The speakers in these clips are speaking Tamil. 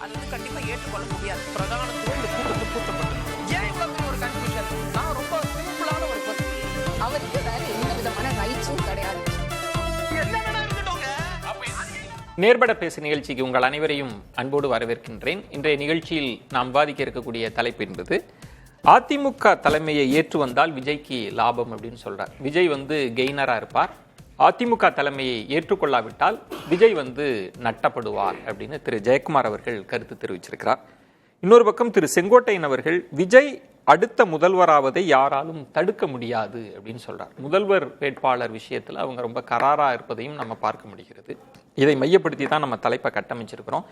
அது வந்து கண்டிப்பா ஏற்றுக்கொள்ள முடியாது. பிரதானத்துவம் இந்த கூட்டத்தில் பூட்டப்பட்டது. ஏன் இவ்வளவு பெரிய ஒரு கன்ஃபியூஷன்? நான் ரொம்ப சிம்பிளான ஒரு பர்சன். அவருக்கு வேற எந்த விதமான ரைட்ஸும் கிடையாது. நேர்பட பேசு நிகழ்ச்சிக்கு உங்கள் அனைவரையும் அன்போடு வரவேற்கின்றேன். இன்றைய நிகழ்ச்சியில் நாம் விவாதிக்க இருக்கக்கூடிய தலைப்பு என்பது அதிமுக தலைமையை ஏற்று வந்தால் விஜய்க்கு லாபம் அப்படின்னு சொல்றார். விஜய் வந்து கெய்னரா இருப்பார், அதிமுக தலைமையை ஏற்றுக்கொள்ளாவிட்டால் விஜய் வந்து நட்டப்படுவார் அப்படின்னு திரு ஜெயக்குமார் அவர்கள் கருத்து தெரிவிச்சிருக்கிறார். இன்னொரு பக்கம் திரு செங்கோட்டையன் அவர்கள் விஜய் அடுத்த முதல்வராவதை யாராலும் தடுக்க முடியாது அப்படின்னு சொல்றார். முதல்வர் வேட்பாளர் விஷயத்துல அவங்க ரொம்ப கராரா இருப்பதையும் நம்ம பார்க்க முடிகிறது. இதை மையப்படுத்தி தான் நம்ம தலைப்பை கட்டமைச்சிருக்கிறோம்.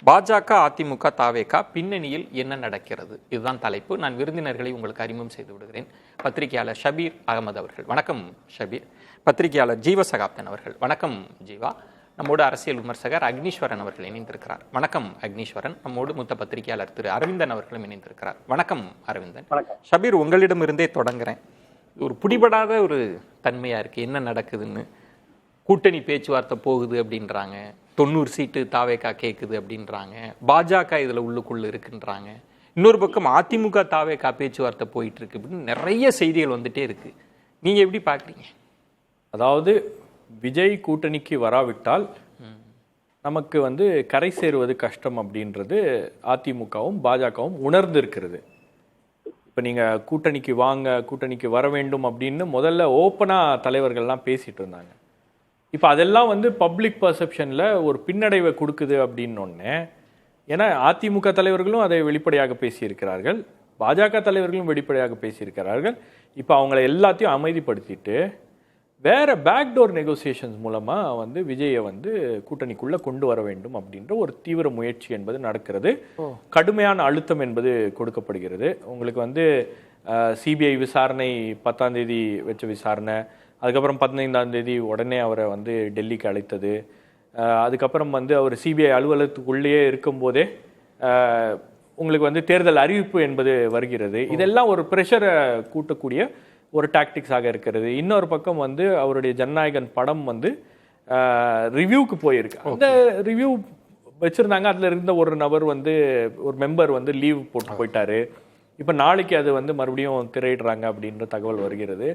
பாஜக, அதிமுக, தாவேகா பின்னணியில் என்ன நடக்கிறது, இதுதான் தலைப்பு. நான் விருந்தினர்களை உங்களுக்கு அறிமுகம் செய்து விடுகிறேன். பத்திரிகையாளர் ஷபீர் அகமது அவர்கள், வணக்கம் ஷபீர். பத்திரிகையாளர் ஜீவசகாப்தன் அவர்கள், வணக்கம் ஜீவா. நம்மோடு அரசியல் விமர்சகர் அக்னீஸ்வரன் அவர்கள் இணைந்திருக்கிறார், வணக்கம் அக்னீஸ்வரன். நம்மோடு மூத்த பத்திரிகையாளர் திரு அரவிந்தன் அவர்களும் இணைந்திருக்கிறார், வணக்கம் அரவிந்தன். ஷபீர், உங்களிடமிருந்தே தொடங்குறேன். ஒரு பிடிபடாத ஒரு தன்மையா இருக்கு, என்ன நடக்குதுன்னு. கூட்டணி பேச்சுவார்த்தை போகுது அப்படின்றாங்க, 90 சீட்டு தாவேகா கேட்குது அப்படின்றாங்க, பாஜக இதில் உள்ளுக்குள்ள இருக்குன்றாங்க. இன்னொரு பக்கம் அதிமுக தாவேகா பேச்சுவார்த்தை போயிட்டு இருக்கு அப்படின்னு நிறைய செய்திகள் வந்துட்டே இருக்கு. நீங்க எப்படி பார்க்குறீங்க? அதாவது விஜய் கூட்டணிக்கு வராவிட்டால் நமக்கு வந்து கரை சேருவது கஷ்டம் அப்படின்றது அதிமுகவும் பாஜகவும் உணர்ந்து இருக்கிறது. இப்போ நீங்கள் கூட்டணிக்கு வாங்க, கூட்டணிக்கு வர வேண்டும் அப்படின்னு முதல்ல ஓப்பனாக தலைவர்கள்லாம் பேசிட்டு இருந்தாங்க. இப்போ அதெல்லாம் வந்து பப்ளிக் பர்செப்ஷனில் ஒரு பின்னடைவை கொடுக்குது அப்படின்னொன்னே, ஏன்னா அதிமுக தலைவர்களும் அதை வெளிப்படையாக பேசியிருக்கிறார்கள், பாஜக தலைவர்களும் வெளிப்படையாக பேசியிருக்கிறார்கள். இப்போ அவங்கள எல்லாத்தையும் அமைதிப்படுத்திட்டு வேற பேக்டோர் நெகோசியேஷன்ஸ் மூலமாக வந்து விஜயை வந்து கூட்டணிக்குள்ளே கொண்டு வர வேண்டும் அப்படின்ற ஒரு தீவிர முயற்சி என்பது நடக்கிறது. கடுமையான அழுத்தம் என்பது கொடுக்கப்படுகிறது. உங்களுக்கு வந்து சிபிஐ விசாரணை 10ஆம் தேதி வச்ச விசாரணை, அதுக்கப்புறம் 15ஆம் தேதி உடனே அவரை வந்து டெல்லிக்கு அழைத்தது, அதுக்கப்புறம் வந்து அவர் சிபிஐ அலுவலகத்துக்குள்ளேயே இருக்கும்போதே உங்களுக்கு வந்து தேர்தல் அறிவிப்பு என்பது வருகிறது. இதெல்லாம் ஒரு ப்ரெஷரை கூட்டக்கூடிய ஒரு டாக்டிக்ஸாக இருக்கிறது. இன்னொரு பக்கம் வந்து அவருடைய ஜனநாயகன் படம் வந்து ரிவ்யூக்கு போயிருக்கு. அந்த ரிவ்யூ வச்சுருந்தாங்க, அதில் இருந்த ஒரு நபர் வந்து ஒரு மெம்பர் வந்து லீவ் போட்டு போயிட்டாரு. இப்போ நாளைக்கு அது வந்து மறுபடியும் திரையிடுறாங்க அப்படின்ற தகவல் வருகிறது.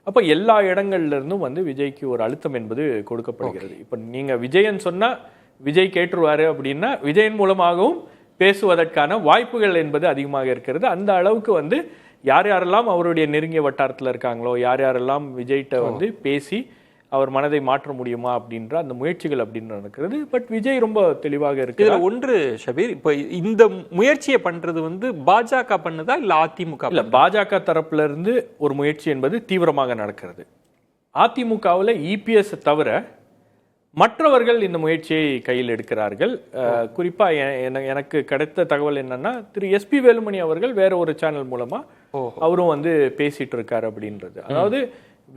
அப்போ எல்லா இடங்கள்ல இருந்தும் வந்து விஜய்க்கு ஒரு அழுத்தம் என்பது கொடுக்கப்படுகிறது. இப்போ நீங்கள் விஜயன் சொன்னால் விஜய் கேட்டுருவாரு அப்படின்னா விஜயன் மூலமாகவும் பேசுவதற்கான வாய்ப்புகள் என்பது அதிகமாக இருக்கிறது. அந்த அளவுக்கு வந்து யார் யாரெல்லாம் அவருடைய நெருங்கிய வட்டாரத்தில் இருக்காங்களோ, யார் யாரெல்லாம் விஜய்கிட்ட வந்து பேசி அவர் மனதை மாற்ற முடியுமா அப்படின்ற அந்த முயற்சிகள் அப்படின்னு நடக்கிறது. பட் விஜய் ரொம்ப தெளிவாக இருக்கு. இதுல ஒன்று ஷபீர், இப்போ இந்த முயற்சியை பண்றது வந்து பாஜக பண்ணுதா இல்ல அதிமுக? இல்ல, பாஜக தரப்புல இருந்து ஒரு முயற்சி என்பது தீவிரமாக நடக்கிறது. அதிமுகவில் இபிஎஸ் தவிர மற்றவர்கள் இந்த முயற்சியை கையில் எடுக்கிறார்கள். குறிப்பா எனக்கு கிடைத்த தகவல் என்னன்னா, திரு எஸ்பி வேலுமணி அவர்கள் வேற ஒரு சேனல் மூலமா அவரும் வந்து பேசிட்டு இருக்காரு அப்படின்றது. அதாவது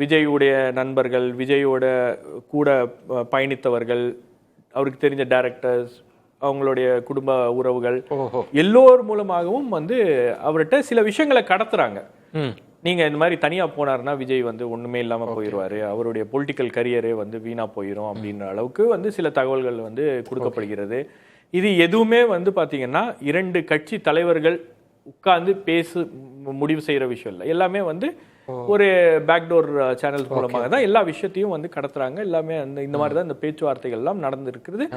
விஜயுடைய நண்பர்கள், விஜயோட கூட பயணித்தவர்கள், அவருக்கு தெரிஞ்ச டைரக்டர்ஸ், அவங்களுடைய குடும்ப உறவுகள் எல்லோர் மூலமாகவும் வந்து அவர்கிட்ட சில விஷயங்களை கடத்துறாங்க. நீங்க இந்த மாதிரி தனியா போனாருன்னா விஜய் வந்து ஒண்ணுமே இல்லாம போயிடுவாரு, அவருடைய பொலிட்டிக்கல் கரியரே வந்து வீணா போயிடும் அப்படின்ற அளவுக்கு வந்து சில தகவல்கள் வந்து கொடுக்கப்படுகிறது. இது எதுவுமே வந்து பாத்தீங்கன்னா 2 கட்சி தலைவர்கள் உட்கார்ந்து முடிவு செய்யற விஷயம் இல்லை. எல்லாமே வந்து ஒரு பேக்டோர் சேனல் மூலமாக தான் எல்லா விஷயத்தையும் வந்து கடத்துறாங்க. எல்லாமே இந்த மாதிரி தான் இந்த பேச்சுவார்த்தைகள் எல்லாம் நடந்திருக்கிறது.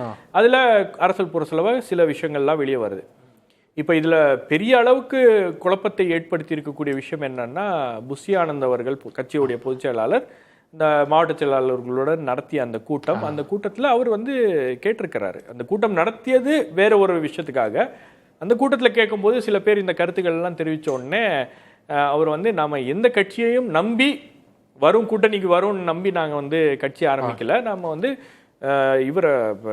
அதுல அரசியல் புறச்செலவு சில விஷயங்கள்லாம் வெளியே வருது. இப்போ இதில் பெரிய அளவுக்கு குழப்பத்தை ஏற்படுத்தி இருக்கக்கூடிய விஷயம் என்னன்னா, புஷி ஆனந்த் அவர்கள் கட்சியுடைய பொதுச் செயலாளர் இந்த மாவட்ட செயலாளர்களுடன் நடத்திய அந்த கூட்டம், அந்த கூட்டத்தில் அவர் வந்து கேட்டிருக்கிறாரு. அந்த கூட்டம் நடத்தியது வேற ஒரு விஷயத்துக்காக. அந்த கூட்டத்தில் கேட்கும்போது சில பேர் இந்த கருத்துக்கள் எல்லாம் தெரிவித்த உடனே அவர் வந்து நாம எந்த கட்சியையும் நம்பி வரும், கூட்டணிக்கு வரும்னு நம்பி நாங்கள் வந்து கட்சி ஆரம்பிக்கல, நாம வந்து இவரை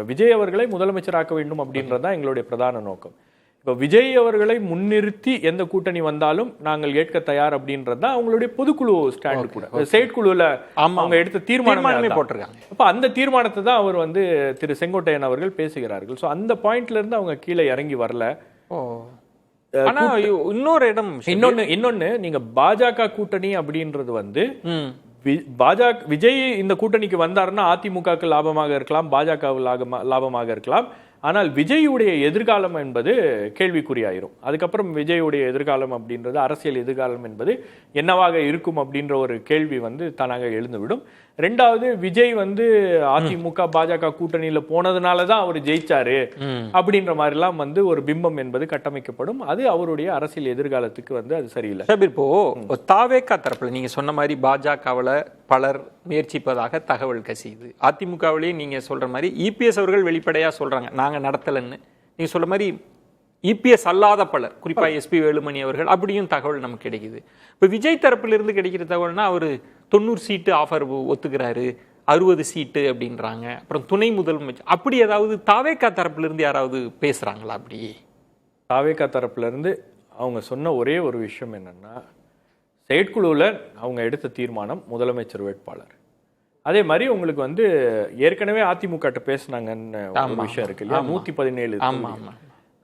விஜய் அவர்களை முதலமைச்சராக்க வேண்டும் அப்படின்றது தான் எங்களுடைய பிரதான நோக்கம். இப்போ விஜய் அவர்களை முன்னிறுத்தி எந்த கூட்டணி வந்தாலும் நாங்கள் ஏற்க தயார் அப்படின்றது தான் அவங்களுடைய பொதுக்குழு ஸ்டாண்டு கூட. செயற்குழுல அவங்க எடுத்த தீர்மானமே போட்டிருக்காங்க. அப்போ அந்த தீர்மானத்தை தான் அவர் வந்து திரு செங்கோட்டையன் அவர்கள் பேசுகிறார்கள். ஸோ அந்த பாயிண்ட்ல இருந்து அவங்க கீழே இறங்கி வரல. ஆனா இன்னொரு இடம் இன்னொன்னு நீங்க பாஜக கூட்டணி அப்படின்றது வந்து விஜய் இந்த கூட்டணிக்கு வந்தாருன்னா அதிமுகவுக்கு லாபமாக இருக்கலாம், பாஜக லாபமாக இருக்கலாம். ஆனால் விஜயுடைய எதிர்காலம் என்பது கேள்விக்குறியாயிரும். அதுக்கப்புறம் விஜயுடைய எதிர்காலம் அப்படின்றது, அரசியல் எதிர்காலம் என்பது என்னவாக இருக்கும் அப்படின்ற ஒரு கேள்வி வந்து தானாக எழுந்துவிடும். ரெண்டாவது, விஜய் வந்து அதிமுக பாஜக கூட்டணியில போனதுனால தான் அவர் ஜெயிச்சாரு அப்படின்ற மாதிரிலாம் வந்து ஒரு பிம்பம் என்பது கட்டமைக்கப்படும். அது அவருடைய அரசியல் எதிர்காலத்துக்கு வந்து அது சரியில்லை. இப்போ தாவேகா தரப்புல நீங்க சொன்ன மாதிரி பாஜகவுல பலர் முயற்சிப்பதாக தகவல் கசியுது. அதிமுகவிலேயே நீங்க சொல்ற மாதிரி இபிஎஸ் அவர்கள் வெளிப்படையா சொல்றாங்க நாங்க நடத்தலன்னு. நீங்க சொல்ற மாதிரி இபிஎஸ் அல்லாத பலர், குறிப்பா எஸ்பி வேலுமணி அவர்கள், அப்படியும் தகவல் நமக்கு கிடைக்குது. இப்போ விஜய் தரப்பிலிருந்து கிடைக்கிற தகவல்னா அவர் 90 சீட்டு ஆஃபர் ஒத்துக்கிறாரு, 60 சீட்டு அப்படின்றாங்க. அப்புறம் துணை முதலமைச்சர், அப்படி ஏதாவது தாவேகா தரப்பிலிருந்து யாராவது பேசுறாங்களா? அப்படியே தாவேகா தரப்புல இருந்து அவங்க சொன்ன ஒரே ஒரு விஷயம் என்னன்னா, செயற்குழுவில் அவங்க எடுத்த தீர்மானம் முதலமைச்சர் வேட்பாளர். அதே மாதிரி உங்களுக்கு வந்து ஏற்கனவே அதிமுக பேசினாங்கன்னு ஒரு விஷயம் இருக்கு இல்லையா, 117.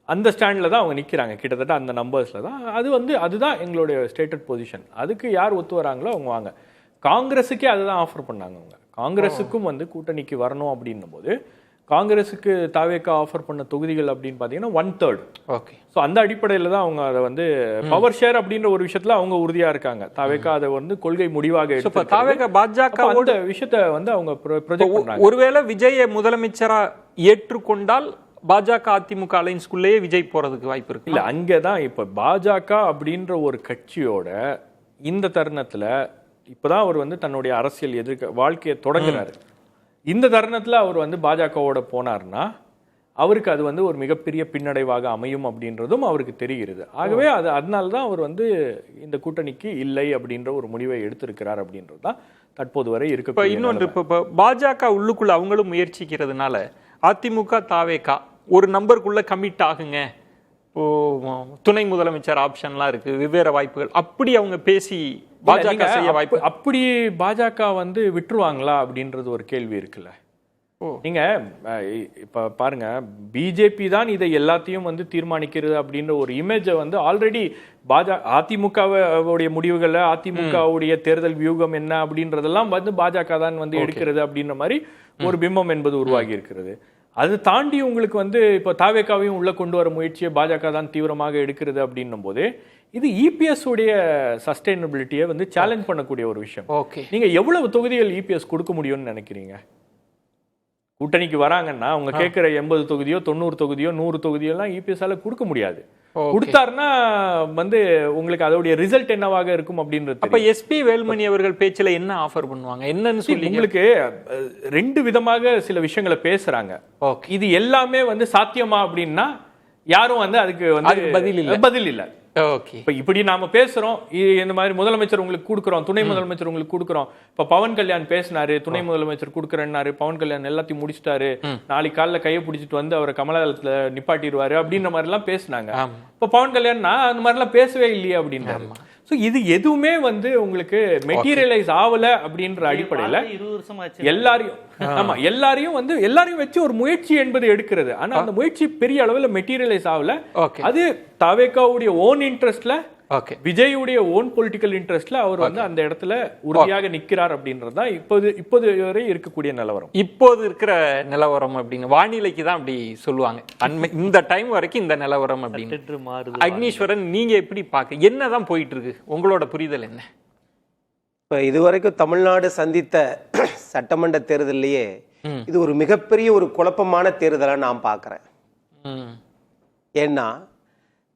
அந்த ஸ்டாண்டில் தான் அவங்க நிற்கிறாங்க, கிட்டத்தட்ட அந்த நம்பர்ஸில் தான். அது வந்து அதுதான் எங்களுடைய ஸ்டேட்டட் பொசிஷன். அதுக்கு யார் ஒத்து வராங்களோ அவங்க வாங்க. காங்கிரஸுக்கே அதுதான் ஆஃபர் பண்ணாங்க அவங்க. காங்கிரஸுக்கும் வந்து கூட்டணிக்கு வரணும் அப்படின்னும் போது காங்கிரஸுக்கு தாவேக்கா ஆஃபர் பண்ண தொகுதிகள் அப்படின்னு பார்த்தீங்கன்னா 1/3. ஓகே. ஸோ அந்த அடிப்படையில் தான் அவங்க அதை வந்து பவர் ஷேர் அப்படின்ற ஒரு விஷயத்துல அவங்க உறுதியா இருக்காங்க. தாவேக்கா அதை வந்து கொள்கை முடிவாக எடுத்து தாவேக்கா பாஜக அந்த விஷயத்தை வந்து அவங்க ப்ரொஜெக்ட் பண்றாங்க. ஒருவேளை விஜயை முதலமைச்சரா ஏற்றுக்கொண்டால் பாஜக அதிமுக அலைன்ஸ்குள்ளேயே விஜய் போறதுக்கு வாய்ப்பு இருக்கு. இல்ல, அங்கதான் இப்ப பாஜக அப்படின்ற ஒரு கட்சியோட இந்த தருணத்துல இப்பதான் அவர் வந்து தன்னுடைய அரசியல் வாழ்க்கையை தொடங்குறாரு. இந்த தருணத்துல அவர் வந்து பாஜகவோட போனார்னா அவருக்கு அது வந்து ஒரு மிகப்பெரிய பின்னடைவாக அமையும் அப்படின்றதும் அவருக்கு தெரிகிறது. ஆகவே அதனால்தான் அவர் வந்து இந்த கூட்டணிக்கு இல்லை அப்படின்ற ஒரு முடிவை எடுத்திருக்கிறார் அப்படின்றது தான் தற்போது வரை இருக்கு. இன்னொன்று, இப்போ பாஜக உள்ளுக்குள்ள அவங்களும் முயற்சிக்கிறதுனால அதிமுக தாவேகா ஒரு நம்பருக்குள்ள கமிட் ஆகுங்க, துணை முதலமைச்சர் ஆப்ஷன்லாம் இருக்கு, வெவ்வேறு வாய்ப்புகள், அப்படி அவங்க பேசி பாஜக செய்ய வாய்ப்பு. அப்படி பாஜக வந்து விட்டுருவாங்களா அப்படின்றது ஒரு கேள்வி இருக்குல்ல. நீங்க இப்ப பாருங்க, பிஜேபி தான் இதை எல்லாத்தையும் வந்து தீர்மானிக்கிறது அப்படின்ற ஒரு இமேஜை வந்து ஆல்ரெடி அதிமுகவுடைய முடிவுகளை, அதிமுகவுடைய தேர்தல் வியூகம் என்ன அப்படின்றதெல்லாம் வந்து பாஜக தான் வந்து எடுக்கிறது அப்படின்ற மாதிரி ஒரு பிம்பம் என்பது உருவாகி இருக்கிறது. அது தாண்டி உங்களுக்கு வந்து இப்போ தாவேக்காவையும் உள்ள கொண்டு வர முயற்சியை பாஜக தான் தீவிரமாக எடுக்கிறது அப்படின்னும் போது இது இபிஎஸ் உடைய சஸ்டைனபிலிட்டியை வந்து சேலஞ்ச் பண்ணக்கூடிய ஒரு விஷயம். நீங்க எவ்வளவு தொகுதிகள் இபிஎஸ் கொடுக்க முடியும்னு நினைக்கிறீங்க? கூட்டணிக்கு வராங்கன்னா அவங்க கேட்கிற 80 தொகுதியோ 90 தொகுதியோ 100 தொகுதியோ எல்லாம் இபிஎஸ்ஆல கொடுக்க முடியாது. கொடுத்தாருன்னா வந்து உங்களுக்கு அதோடைய ரிசல்ட் என்னவாக இருக்கும் அப்படின்றது. அப்ப எஸ்பி வேலுமணி அவர்கள் பேச்சுல என்ன ஆஃபர் பண்ணுவாங்க, என்னன்னு சொல்லி உங்களுக்கு 2 விதமாக சில விஷயங்களை பேசுறாங்க. இது எல்லாமே வந்து சாத்தியமா அப்படின்னா யாரும் வந்து அதுக்கு வந்து பதில் இல்ல. இப்ப இப்படி நாம பேசுறோம், இந்த மாதிரி முதலமைச்சர் உங்களுக்கு கொடுக்குறோம், துணை முதலமைச்சர் உங்களுக்கு கொடுக்குறோம். இப்ப பவன் கல்யாண் பேசினாரு, துணை முதலமைச்சர் கொடுக்குறேன்னாரு, பவன் கல்யாண் எல்லாத்தையும் முடிச்சிட்டாரு, நாளைக்கு காலைல கையை பிடிச்சிட்டு வந்து அவரை கமலதளத்துல நிப்பாட்டிடுவாரு அப்படின்ற மாதிரி எல்லாம் பேசினாங்க. இப்ப பவன் கல்யாண் நான் அந்த மாதிரி எல்லாம் பேசவே இல்லையே அப்படின்றாரு. ஸோ இது எதுவுமே வந்து உங்களுக்கு மெட்டீரியலைஸ் ஆகல அப்படின்ற அடிப்படையில எல்லாரையும் வச்சு ஒரு முயற்சி என்பது எடுக்கிறது. ஆனா அந்த முயற்சி பெரிய அளவுல மெட்டீரியலைஸ் ஆகல. அது தாவேக்காவுடைய ஓன் இன்ட்ரெஸ்ட்ல, விஜயுடைய ஓன் பொலிட்டிக்கல் இன்ட்ரெஸ்ட்ல அவர் வந்து அந்த இடத்துல உறுதியாக நிக்கிறார் அப்படின்றதுதான் இப்போது வரை இருக்கக்கூடிய நிலவரம். இப்போது இருக்கிற நிலவரம் அப்படின்னு வானிலைக்கு தான் அப்படி சொல்லுவாங்க. இந்த டைம் வரைக்கும் இந்த நிலவரம் அப்படின்னு. அக்னீஸ்வரன், நீங்க எப்படி பாக்க, என்னதான் போயிட்டு இருக்கு, உங்களோட புரிதல் என்ன? இப்ப இதுவரைக்கும் தமிழ்நாடு சந்தித்த சட்டமன்ற தேர்தலையே இது ஒரு மிகப்பெரிய ஒரு குழப்பமான தேர்தலா நான் பாக்குறேன். ஏன்னா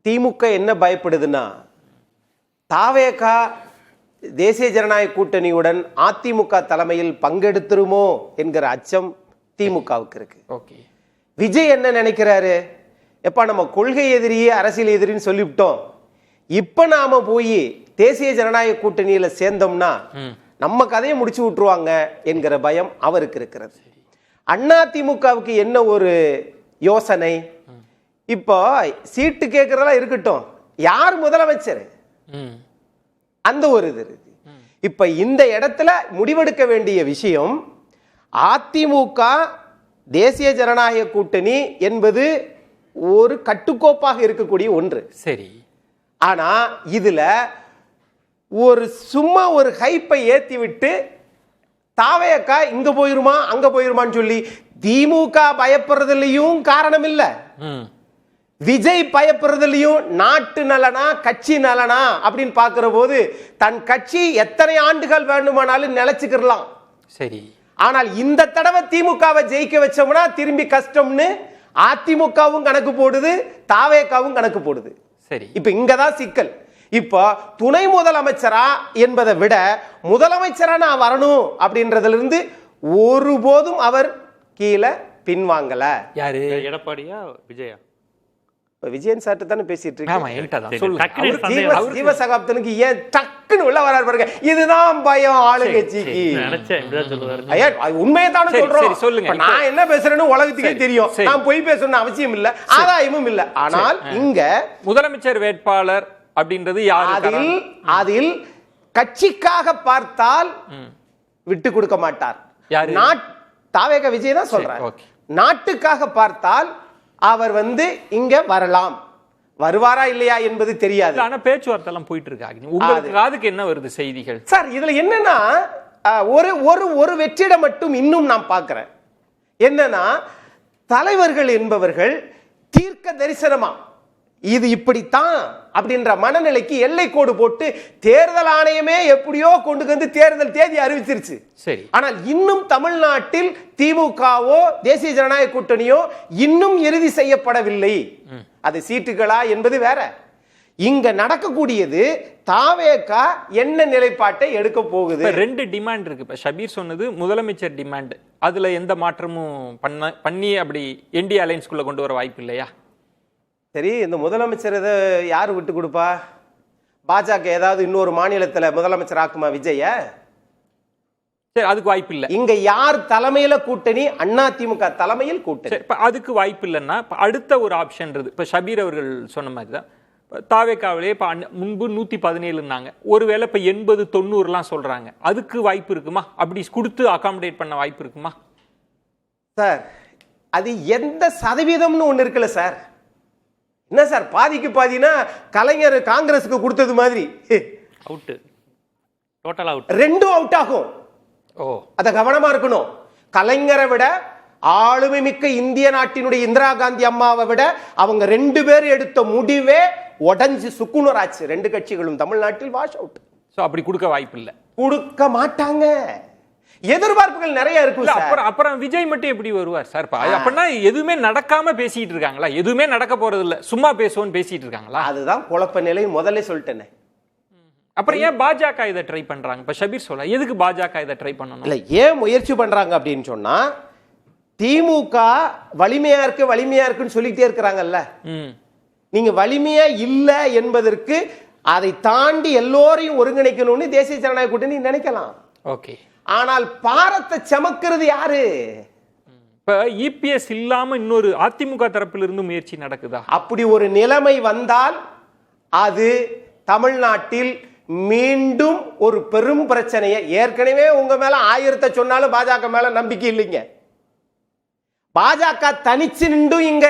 திமுக என்ன பயப்படுதுன்னா, தாவேகா தேசிய ஜனநாயக கூட்டணியுடன் அதிமுக தலைமையில் பங்கெடுத்துருமோ என்கிற அச்சம் திமுகவுக்கு இருக்கு. விஜய் என்ன நினைக்கிறாரு, எப்ப நம்ம கொள்கை எதிரியே அரசியல் எதிரின்னு சொல்லிவிட்டோம், இப்ப நாம போய் தேசிய ஜனநாயக கூட்டணியில சேர்ந்தோம்னா நம்ம கதையை முடிச்சு விட்டுருவாங்க என்கிற பயம் அவருக்கு இருக்கிறது. அதிமுகவுக்கு என்ன ஒரு யோசனை, இப்போ சீட்டு கேட்கறதெல்லாம் இருக்கட்டும், யார் முதலமைச்சர், அந்த ஒரு இது இருக்கு. இப்ப இந்த இடத்துல முடிவெடுக்க வேண்டிய விஷயம், அதிமுக தேசிய ஜனநாயக கூட்டணி என்பது ஒரு கட்டுக்கோப்பாக இருக்கக்கூடிய ஒன்று. சரி. தாவேக்கா இங்க போயிருமா அங்க போயிருமான்னு சொல்லி திமுக பயப்படுறதுலயும் காரணம் இல்ல, விஜய் பயப்படுறதுலயும் நாட்டு நலனா கட்சி நலனா அப்படின்னு பாக்குற போது தன் கட்சி எத்தனை ஆண்டுகள் வேண்டுமானாலும் நிலைச்சுக்கலாம். சரி, ஆனால் இந்த தடவை திமுகவை ஜெயிக்க வச்சோம்னா திரும்பி கஷ்டம்னு அதிமுகவும் கணக்கு போடுது, தாவேக்காவும் கணக்கு போடுது. சரி, இப்ப இங்கதான் சிக்கல். இப்போ துணை முதலமைச்சரா என்பதை விட முதலமைச்சரா நான் வரணும் அப்படின்றதுல இருந்து ஒருபோதும் அவர் கீழே பின்வாங்கல. யாரு? எடப்பாடியா விஜயா? விஜயன் சார்ட்ட தானே பேசிட்டு ஆமா, என்கிட்ட தான். சொல்லுங்க. டக்குனு அவரு- ஜீவசகாப்தனுக்கு ஏன் டக்குன்னு உள்ள வராரு பாருங்க. இதுதான் பயம் ஆளுங்கட்சிக்கு. நினைச்சேன் இப்படிதான் சொல்லுவாரு. ஐயா, உண்மையை தானே சரி, சொல்றோம். சரி, சொல்லுங்க. இப்ப நான் என்ன பேசுறேன்னு உலகத்துக்கே சரி, தெரியும். சரி. நான் பொய் பேசணும்னு அவசியம் இல்ல, ஆதாயமும் இல்ல. ஆனால் இங்க முதலமைச்சர் வேட்பாளர் அப்படின்றது யாரு? அதில் கட்சிக்காக பார்த்தால் விட்டு கொடுக்க மாட்டார். யாரு? தாவேக விஜய் தான் சொல்றார். ஓகே. நாட்டுக்காக பார்த்தால் அவர் இங்க வரலாம். வருவாரா இல்லையா என்பது தெரியாது. ஆனா பேச்சுவார்த்தை எல்லாம் போயிட்டு இருக்காங்க. உங்களுக்கு அதுக்கு என்ன வருது செய்திகள்? சார், இதுல என்னன்னா ஒரு ஒரு ஒரு வெற்றிட மட்டும் இன்னும் நான் பார்க்கிறேன். என்னன்னா தலைவர்கள் என்பவர்கள் தீர்க்க தரிசனமா இது இப்படித்தான் அப்படின்ற மனநிலைக்கு எல்லை கோடு போட்டு தேர்தல் ஆணையமே எப்படியோ கொண்டு வந்து தேர்தல் தேதி அறிவிச்சிருச்சு. சரி, ஆனால் இன்னும் தமிழ்நாட்டில் திமுகவோ தேசிய ஜனநாயக கூட்டணியோ இன்னும் இறுதி செய்யப்படவில்லை. அது சீட்டுகளா என்பது வேற. இங்க நடக்கக்கூடியது தாவேகா என்ன நிலைப்பாட்டை எடுக்க போகுது. ரெண்டு டிமாண்ட் இருக்கு. இப்ப ஷபீர் சொன்னது முதலமைச்சர் டிமாண்ட், அதுல எந்த மாற்றமும் பண்ணி அப்படி என்டி அலைன்ஸ்குள்ள கொண்டு வர வாய்ப்பு இல்லையா? சரி, இந்த முதலமைச்சர் இதை யாரு விட்டு கொடுப்பா? பாஜக ஏதாவது இன்னொரு மாநிலத்துல முதலமைச்சர் ஆக்குமா விஜய? சரி, அதுக்கு வாய்ப்பு இல்ல. இங்க யார் தலைமையில கூட்டணி? அதிமுக தலைமையில் கூட்டணி. இப்ப அதுக்கு வாய்ப்பு இல்லைன்னா அடுத்த ஒரு ஆப்ஷன்றது இப்ப ஷபீர் அவர்கள் சொன்ன மாதிரி தான். தாவேக்காவிலே இப்ப முன்பு 117 ஒருவேளை இப்ப 80-90 சொல்றாங்க. அதுக்கு வாய்ப்பு இருக்குமா? அப்படி கொடுத்து அகாமடேட் பண்ண வாய்ப்பு இருக்குமா? சார், அது எந்த சதவீதம்னு ஒண்ணு இருக்குல்ல சார். என்ன சார், பாதிக்கு பாதினா கலைஞர் காங்கிரஸுக்கு கொடுத்தது மாதிரி அவுட், டோட்டல் அவுட், ரெண்டும் அவுட் ஆகும். ஓ, அத கவனமா இருக்கணும். கலைஞரை விட ஆளுமை மிக்க இந்திய நாட்டினுடைய இந்திரா காந்தி அம்மாவை விட அவங்க 2 பேர் எடுத்த முடிவே உடஞ்சு சுக்குநூறாச்சு. 2 கட்சிகளும் தமிழ்நாட்டில் வாஷ் அவுட். சோ அப்படி கொடுக்க வாய்ப்பு இல்ல, கொடுக்க மாட்டாங்க. எதிர்பார்ப்புகள் நிறைய இருக்கு. அப்புறம் விஜய் மட்டும் எப்படி வருவார் சார்? அப்படின்னா எதுவுமே நடக்காம பேசிட்டு இருக்காங்களா? எதுவுமே நடக்க போறது இல்ல, சும்மா பேசுவோன்னு பேசிட்டு இருக்காங்களா? அதுதான் குழப்ப நிலை. முதல்ல சொல்லிட்டேனே. அப்புறம் ஏன் பாஜக இதை ட்ரை பண்றாங்க? இப்ப ஷபீர் சொல்ல எதுக்கு பாஜக இதை ட்ரை பண்ணணும்? இல்ல, ஏன் முயற்சி பண்றாங்க அப்படின்னு சொன்னா திமுக வலிமையா இருக்கு வலிமையா இருக்குன்னு சொல்லிட்டே இருக்கிறாங்கல்ல. நீங்க வலிமையா இல்ல என்பதற்கு அதை தாண்டி எல்லோரையும் ஒருங்கிணைக்கணும்னு தேசிய ஜனநாயக கூட்டணி நினைக்கலாம். ஓகே. ஆனால் பாரத்தை சமக்கிறது யாரு? இப்ப இபிஎஸ் இல்லாம இன்னொரு அதிமுக தரப்பில் இருந்து முயற்சி நடக்குதா? அப்படி ஒரு நிலைமை வந்தால் அது தமிழ்நாட்டில் மீண்டும் ஒரு பெரும் பிரச்சனையை, ஏற்கனவே உங்க மேல 1000 சொன்னாலும் பாஜக மேல நம்பிக்கை இல்லைங்க. பாஜக தனிச்சு நின்று இங்க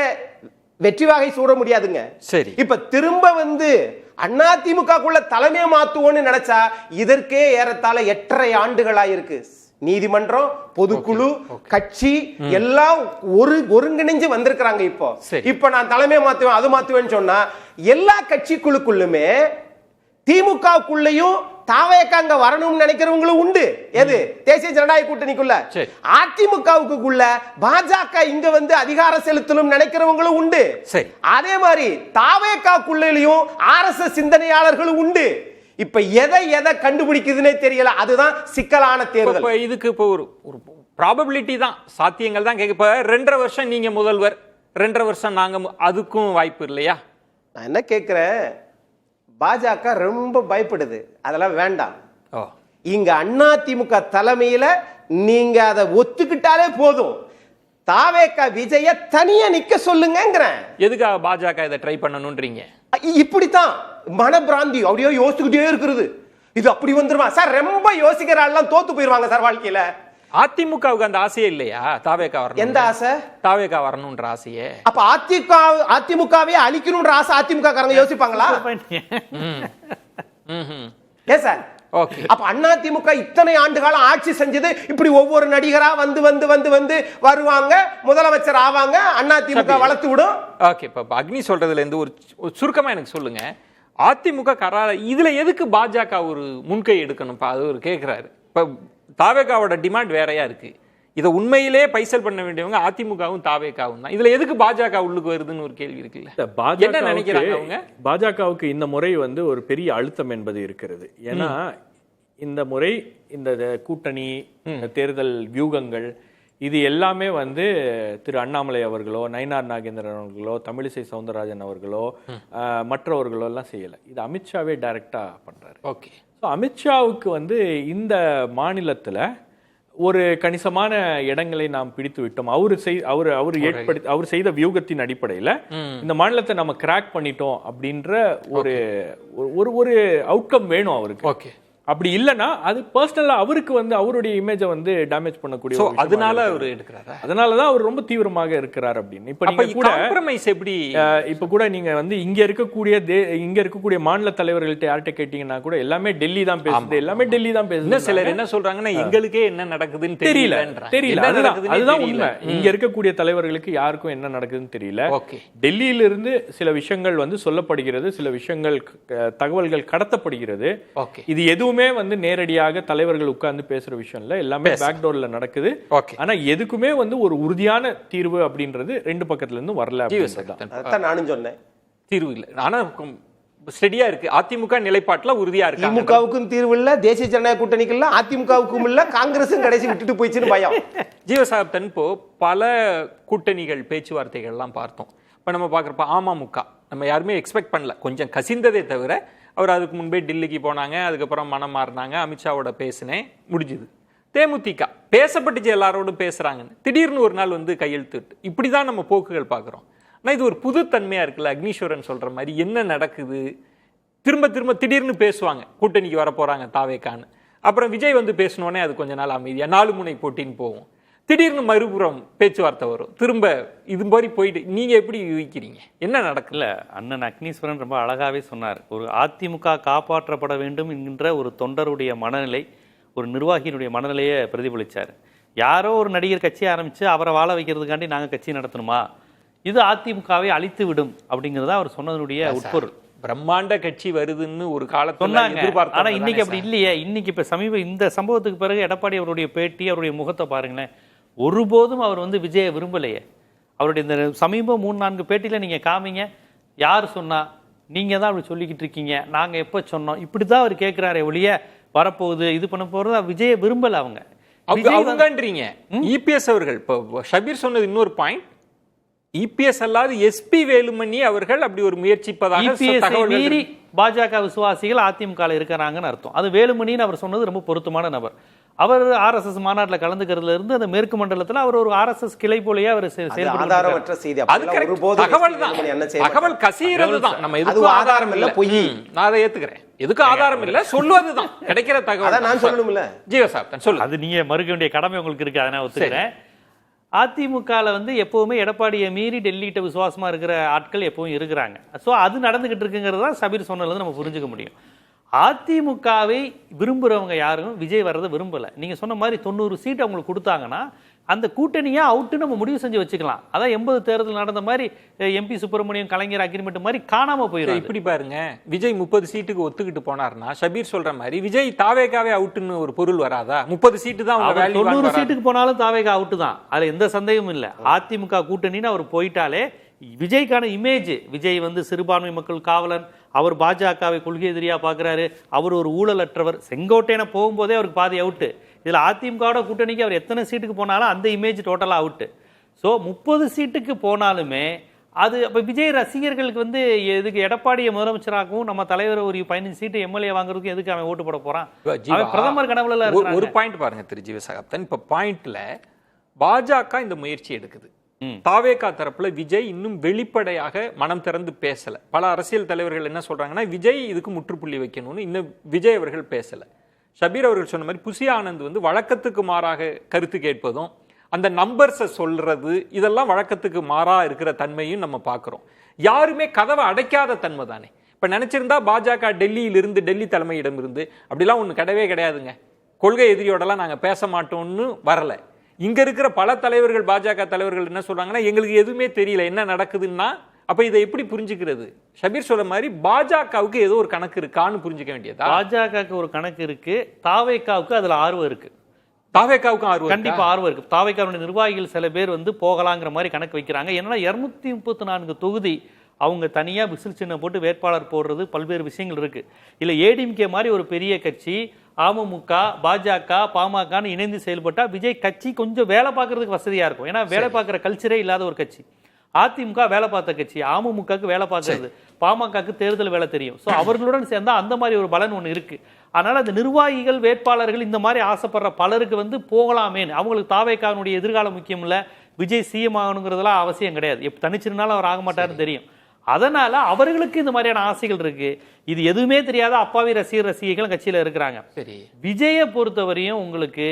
வெற்றி வாகை சூட முடியாதுங்க. சரி, இப்ப திரும்ப அதிமுகக்குள்ள தலைமையை மாத்துவோன்னு நினைச்சா இதற்கே ஏறத்தாழ 8.5 ஆண்டுகளாயிருக்கு. நீதிமன்றம், பொதுக்குழு, கட்சி எல்லாம் ஒருங்கிணைஞ்சு வந்திருக்கிறாங்க. இப்ப நான் தலைமையை மாத்துவேன் அது மாத்துவேன்னு சொன்னா எல்லா கட்சிக்குழுக்குள்ளுமே திமுகக்குள்ளேயும் தாவேக்காங்க வரணும்னு நினைக்கிறவங்களும் உண்டு. எது தேசிய ஜனநாயக கூட்டணிக்குள்ள. அதிமுகவுக்குள்ள பாஜக இங்க அதிகாரம் செலுத்தணும் நினைக்கிறவங்களும் உண்டு. அதே மாதிரி தாவேக்காக்குள்ளேயும் RSS சிந்தனையாளர்களும் உண்டு. இப்ப எதை கண்டுபிடிக்குதுன்னே தெரியல. அதுதான் சிக்கலான தேர்தல். இதுக்கு இப்போ ஒரு ப்ராபபிலிட்டி தான், சாத்தியங்கள் தான் கேட்க. இப்ப 2.5 வருஷம் நீங்க முதல்வர், 2.5 வருஷம் நாங்க, அதுக்கும் வாய்ப்பு இல்லையா? நான் என்ன கேட்கிறேன், பாஜக ரொம்ப பயப்படுது. அதெல்லாம் வேண்டாம். இங்க அதிமுக தலைமையில நீங்க அதை ஒத்துக்கிட்டாலே போதும். தாவேகா விஜய தனியா நிக்க சொல்லுங்கிறேன். எதுக்காக பாஜக இதை ட்ரை பண்ணணும்ன்றீங்க? இப்படித்தான் மனப்பிராந்தி அப்படியே யோசிச்சுக்கிட்டே இருக்கிறது. இது அப்படி வந்துருமா சார்? ரொம்ப யோசிக்கிற ஆள்லாம் தோத்து போயிருவாங்க சார் வாழ்க்கையில. அதிமுகவுக்கு அந்த ஆசையே இல்லையா தாவேகா வரணும்? எந்த ஆசை? தாவேகா வரணும்ன்ற ஆசையே. அப்ப அதிமுகவே அழிக்கணும்ன்ற ஆசை அதிமுக காரங்க யோசிப்பாங்களா? ஏன் சார் ஓகே. அப்ப அதிமுக இத்தனை ஆண்டு காலம் ஆட்சி செஞ்சது இப்படி ஒவ்வொரு நடிகரா வந்து வந்து வந்து வந்து வருவாங்க, முதலமைச்சர் ஆவாங்க, அதிமுக வளர்த்து விடும். ஓகே, இப்ப அக்னி சொல்றதுல இருந்து ஒரு சுருக்கமா எனக்கு சொல்லுங்க. அதிமுக இதுல எதுக்கு பாஜக ஒரு முன்கை எடுக்கணும்? அது ஒரு கேட்கிறாரு. இப்ப தாவேகாவோட டிமாண்ட் வேறையா இருக்கு. இதை உண்மையிலே பைசல் பண்ண வேண்டியவங்க அதிமுகவும் தாவேகாவும் தான். இதுல எதுக்கு பாஜக உள்ளுக்கு வருதுன்னு ஒரு கேள்வி இருக்குல்ல. என்ன நினைக்கிறாங்க அவங்க? பாஜகவுக்கு இந்த முறை வந்து ஒரு பெரிய அழுத்தம் என்பது இருக்கிறது. ஏன்னா இந்த முறை இந்த கூட்டணி, தேர்தல் வியூகங்கள், இது எல்லாமே வந்து திரு அண்ணாமலை அவர்களோ, நயினார் நாகேந்திரன் அவர்களோ, தமிழிசை சவுந்தரராஜன் அவர்களோ, மற்றவர்களோ எல்லாம் செய்யலை. இது அமித்ஷாவே டைரக்டா பண்றாரு. ஓகே. ஸோ அமித்ஷாவுக்கு வந்து இந்த மாநிலத்துல ஒரு கணிசமான இடங்களை நாம் பிடித்து விட்டோம். அவர் செய்த வியூகத்தின் அடிப்படையில் இந்த மாநிலத்தை நம்ம கிராக் பண்ணிட்டோம் அப்படின்ற ஒரு ஒரு அவுட்கம் வேணும் அவருக்கு. ஓகே. அப்படி இல்லைன்னா அது பர்சனலா அவருக்கு வந்து அவருடைய இமேஜை வந்து டேமேஜ் பண்ணக்கூடிய, அதனால அவர் எடுக்கிறாரா? அதனாலதான் அவர் ரொம்ப தீவிரமாக இருக்கிறார் அப்படின்னு. இப்ப நீங்க கூட எப்படி இப்ப கூட நீங்க வந்து இங்க இருக்கக்கூடிய மாநில தலைவர்கள்ட்ட யார்கிட்ட கேட்டீங்கன்னா கூட எல்லாமே டெல்லி தான் பேசுது, எல்லாமே டெல்லி தான் பேசுது. சிலர் என்ன சொல்றாங்கன்னா எங்களுக்கே என்ன நடக்குதுன்னு தெரியல. அதுதான் உண்மை. இங்க இருக்கக்கூடிய தலைவர்களுக்கு யாருக்கும் என்ன நடக்குதுன்னு தெரியல. டெல்லியில இருந்து சில விஷயங்கள் வந்து சொல்லப்படுகிறது, சில விஷயங்கள் தகவல்கள் கடத்தப்படுகிறது. இது எதுவுமே வந்து நேரடியாக தலைவர்கள் உட்கார்ந்து பேசுற விஷயம் இல்ல, எல்லாமே பேக்டோர்ல நடக்குது. ஆனா எதுக்குமே வந்து ஒரு உறுதியான தீர்வு அப்படின்றது ரெண்டு பக்கத்துல இருந்து வரல. அதான் நானும் சொன்னேன், தீர்வு இல்ல. ஆனா ஸ்டெடியா இருக்கு. அதிமுக நிலைப்பாட்டுல உறுதியா இருக்கு. திமுகவுக்கும் தீர்வு இல்ல, தேசிய ஜனநாயக கூட்டணிக்கு இல்ல, அதிமுகவுக்கும் இல்ல, காங்கிரஸும் கடைசி விட்டுட்டு போயிடுச்சுன்னு பயம். ஜீவசாப்தன், இப்போ பல கூட்டணிகள் பேச்சுவார்த்தைகள் எல்லாம் பார்த்தோம். இப்ப நம்ம பாக்குறப்ப அமமுக நம்ம யாருமே எக்ஸ்பெக்ட் பண்ணல, கொஞ்சம் கசிந்ததே தவிர. அவர் அதுக்கு முன்பே டெல்லிக்கு போனாங்க, அதுக்கப்புறம் மனம் மாறினாங்க, அமித்ஷாவோட பேசினேன், முடிஞ்சுது. தேமுதிக பேசப்பட்டுச்சு, எல்லாரோடும் பேசுறாங்கன்னு, திடீர்னு ஒரு நாள் வந்து கையெழுத்து. இப்படிதான் நம்ம போக்குகள் பார்க்குறோம். ஆனால் இது ஒரு புதுத்தன்மையா இருக்குல்ல. அக்னீஸ்வரன் சொல்ற மாதிரி என்ன நடக்குது? திரும்ப திரும்ப திடீர்னு பேசுவாங்க, கூட்டணிக்கு வர போறாங்க தாவேகான்னு. அப்புறம் விஜய் வந்து பேசணுன்னே அது கொஞ்ச நாள் அமைதியா 4 முனை போட்டின்னு போவோம். திடீர்னு மறுபுறம் பேச்சுவார்த்தை வரும், திரும்ப இது மாதிரி போயிட்டு. நீங்க எப்படி யூகிக்கிறீங்க என்ன நடக்கல? அண்ணன் அக்னீஸ்வரன் ரொம்ப அழகாவே சொன்னார். ஒரு அதிமுக காப்பாற்றப்பட வேண்டும் என்கின்ற ஒரு தொண்டருடைய மனநிலை, ஒரு நிர்வாகியினுடைய மனநிலையை பிரதிபலிச்சார். யாரோ ஒரு நடிகர் கட்சி ஆரம்பிச்சு அவரை வாழ வைக்கிறதுக்காண்டி நாங்க கட்சி நடத்தணுமா? இது அதிமுகவை அழித்து விடும் அப்படிங்கிறதா அவர் சொன்னதனுடைய உட்பொருள். பிரம்மாண்ட கட்சி வருதுன்னு ஒரு காலத்துல சொன்னாங்க. ஆனா இன்னைக்கு அப்படி இல்லையே. இன்னைக்கு இப்ப இந்த சம்பவத்துக்கு பிறகு எடப்பாடி அவருடைய பேட்டி, அவருடைய முகத்தை பாருங்களேன். ஒருபோதும் அவர் வந்து விஜய விரும்பலையே. அவருடைய இந்த சமீபம் 3-4 பேட்டியில நீங்க காமிங்க, யார் சொன்னா, நீங்க தான் அப்படி சொல்லிக்கிட்டு இருக்கீங்க, நாங்க எப்ப சொன்னோம், இப்படிதான் அவர் கேட்கிறாரே ஒழிய வரப்போகுது இது பண்ண போறது விஜய விரும்பல. அவங்கன்றீங்க இபிஎஸ் அவர்கள். இப்போ ஷபீர் சொன்னது இன்னொரு பாயிண்ட், இபிஎஸ் அல்லாது எஸ்பி வேலுமணி அவர்கள் அப்படி ஒரு முயற்சிப்பதாக மீறி பாஜக விசுவாசிகள் அதிமுக இருக்கிறாங்கன்னு அர்த்தம். அது வேலுமணின்னு அவர் சொன்னது ரொம்ப பொருத்தமான நபர். அவர் RSS மாநாட்டில் கலந்துக்கிறதுல இருந்து அந்த மேற்கு மண்டலத்தில் அவர் ஒரு RSS கிளை போலயே அவர் ஆதாரமற்ற செய்தி. தகவல் கசியறது தான். நம்ம எதுக்கு ஆதாரம் இல்ல, பொய். நான் அதை ஏத்துக்கிறேன். எதுக்கு ஆதாரம் இல்ல, சொல்வதுதான் கிடைக்கிற தகவல். நான் சொல்லணும்ல ஜீவசாப்தன் சொல்லு. அது நீங்க மறுக்க வேண்டிய கடமை உங்களுக்கு இருக்கு, அதை நான் ஒத்துக்கிறேன். அதிமுகவில் வந்து எப்பவுமே எடப்பாடியை மீறி டெல்லிகிட்ட விசுவாசமா இருக்கிற ஆட்கள் எப்பவும் இருக்கிறாங்க. ஸோ அது நடந்துகிட்டு இருக்குங்கிறது தான் சபீர் சொன்னதுல நம்ம புரிஞ்சுக்க முடியும். அதிமுகவை விரும்புறவங்க யாரும் விஜய் வர்றதை விரும்பல. நீங்க சொன்ன மாதிரி 90 சீட் அவங்களுக்கு கொடுத்தாங்கன்னா அந்த கூட்டணியா அவுட்டு நம்ம முடிவு செஞ்சு வச்சுக்கலாம். அதான் 80 தேர்தல் நடந்த மாதிரி MP சுப்பிரமணியம் கலைஞர் அக்ரிமெண்ட் மாதிரி காணாம போயிடும். இப்படி பாருங்க, விஜய் 30 சீட்டுக்கு ஒத்துக்கிட்டு போனார்னா ஷபீர் சொல்ற மாதிரி விஜய் தாவேகாவே அவுட்டுன்னு ஒரு பொருள் வராதா? 30 சீட்டு தான், 90 சீட்டுக்கு போனாலும் தாவேகா அவுட்டு தான், அதுல எந்த சந்தேகமும் இல்லை. அதிமுக கூட்டணின்னு அவர் போயிட்டாலே விஜய்க்கான இமேஜ், விஜய் வந்து சிறுபான்மை மக்கள் காவலன், அவர் பாஜகவை கொள்கை எதிரியா பாக்குறாரு, அவர் ஒரு ஊழலற்றவர். செங்கோட்டையனை போகும்போதே அவருக்கு பாதி அவுட்டு. இதுல அதிமுகவோட கூட்டணிக்கு அவர் எத்தனை சீட்டுக்கு போனாலும் அந்த இமேஜ் டோட்டலா அவுட்டு. ஸோ 30 சீட்டுக்கு போனாலுமே அது அப்ப விஜய் ரசிகர்களுக்கு வந்து எதுக்கு எடப்பாடியை முதலமைச்சராகவும் நம்ம தலைவர் ஒரு 15 சீட்டு MLA வாங்குறதுக்கு எதுக்கு அவன் ஓட்டு போட போறான்? பிரதமர் கனவுல ஒரு பாயிண்ட் பாருங்க திரு ஜீவசகாப்தன். இப்ப பாயிண்ட்ல பாஜக இந்த முயற்சி எடுக்குது. தாவேகா தரப்புல விஜய் இன்னும் வெளிப்படையாக மனம் திறந்து பேசல. பல அரசியல் தலைவர்கள் என்ன சொல்றாங்கன்னா விஜய் இதுக்கு முற்றுப்புள்ளி வைக்கணும்னு இன்னும் விஜய் அவர்கள் பேசல. ஷபீர் அவர்கள் சொன்ன மாதிரி புசி ஆனந்த் வந்து வழக்கத்துக்கு மாறாக கருத்து கேட்பதும் அந்த நம்பர்ஸை சொல்றது இதெல்லாம் வழக்கத்துக்கு மாறா இருக்கிற தன்மையும் நம்ம பார்க்கிறோம். யாருமே கதவை அடைக்காத தன்மை தானே. இப்ப நினைச்சிருந்தா பாஜக டெல்லி தலைமையிடம் இருந்து அப்படிலாம் ஒண்ணு கிடையவே கிடையாதுங்க. கொள்கை எதிரியோடலாம் நாங்க பேச மாட்டோம்னு வரல. இங்க இருக்கிற பல தலைவர்கள், பாஜக தலைவர்கள் என்ன சொல்றாங்கன்னா, எங்களுக்கு எதுவுமே தெரியல என்ன நடக்குதுன்னா. அப்ப இதை எப்படி புரிஞ்சுக்கிறது? ஷபீர் சொல்ற மாதிரி பாஜகவுக்கு ஏதோ ஒரு கணக்கு இருக்கான்னு புரிஞ்சுக்க வேண்டியதா? பாஜகவுக்கு ஒரு கணக்கு இருக்கு, தாவேகாவுக்கு அதுல ஆர்வம் இருக்கு. தாவேகாவுக்கும் ஆர்வம், கண்டிப்பா ஆர்வம் இருக்கு. தாவேகாவுடைய நிர்வாகிகள் சில பேர் போகலாங்கிற மாதிரி கணக்கு வைக்கிறாங்க. ஏன்னா 234 தொகுதி அவங்க தனியா விசில் சின்னம் போட்டு வேட்பாளர் போடுறது, பல்வேறு விஷயங்கள் இருக்கு. இல்ல ஏடிஎம்கே மாதிரி ஒரு பெரிய கட்சி, அமமுக, பாஜக, பாமகன்னு இணைந்து செயல்பட்டா விஜய் கட்சி கொஞ்சம் வேலை பார்க்கறதுக்கு வசதியா இருக்கும். ஏன்னா வேலை பார்க்குற கல்ச்சரே இல்லாத ஒரு கட்சி. அதிமுக வேலை பார்த்த கட்சி, அமமுகக்கு வேலை பார்க்கறது, பாமகக்கு தேர்தல் வேலை தெரியும். ஸோ அவர்களுடன் சேர்ந்தா அந்த மாதிரி ஒரு பலன் ஒன்று இருக்கு. அதனால அந்த நிர்வாகிகள், வேட்பாளர்கள் இந்த மாதிரி ஆசைப்படுற பலருக்கு போகலாமேன்னு. அவங்களுக்கு தாவேகாவுடைய எதிர்காலம் முக்கியம் இல்ல, விஜய் சிஎம் ஆகணுங்கிறதுலாம் அவசியம் கிடையாது. தனிச்சிருந்தாலும் அவர் ஆக மாட்டாருன்னு தெரியும். அதனால அவர்களுக்கு இந்த மாதிரியான ஆசைகள் இருக்கு. இது எதுவுமே தெரியாத அப்பாவி ரசிகைகள் கட்சியில இருக்கிறாங்க. சரி, விஜயை பொறுத்தவரையும் உங்களுக்கு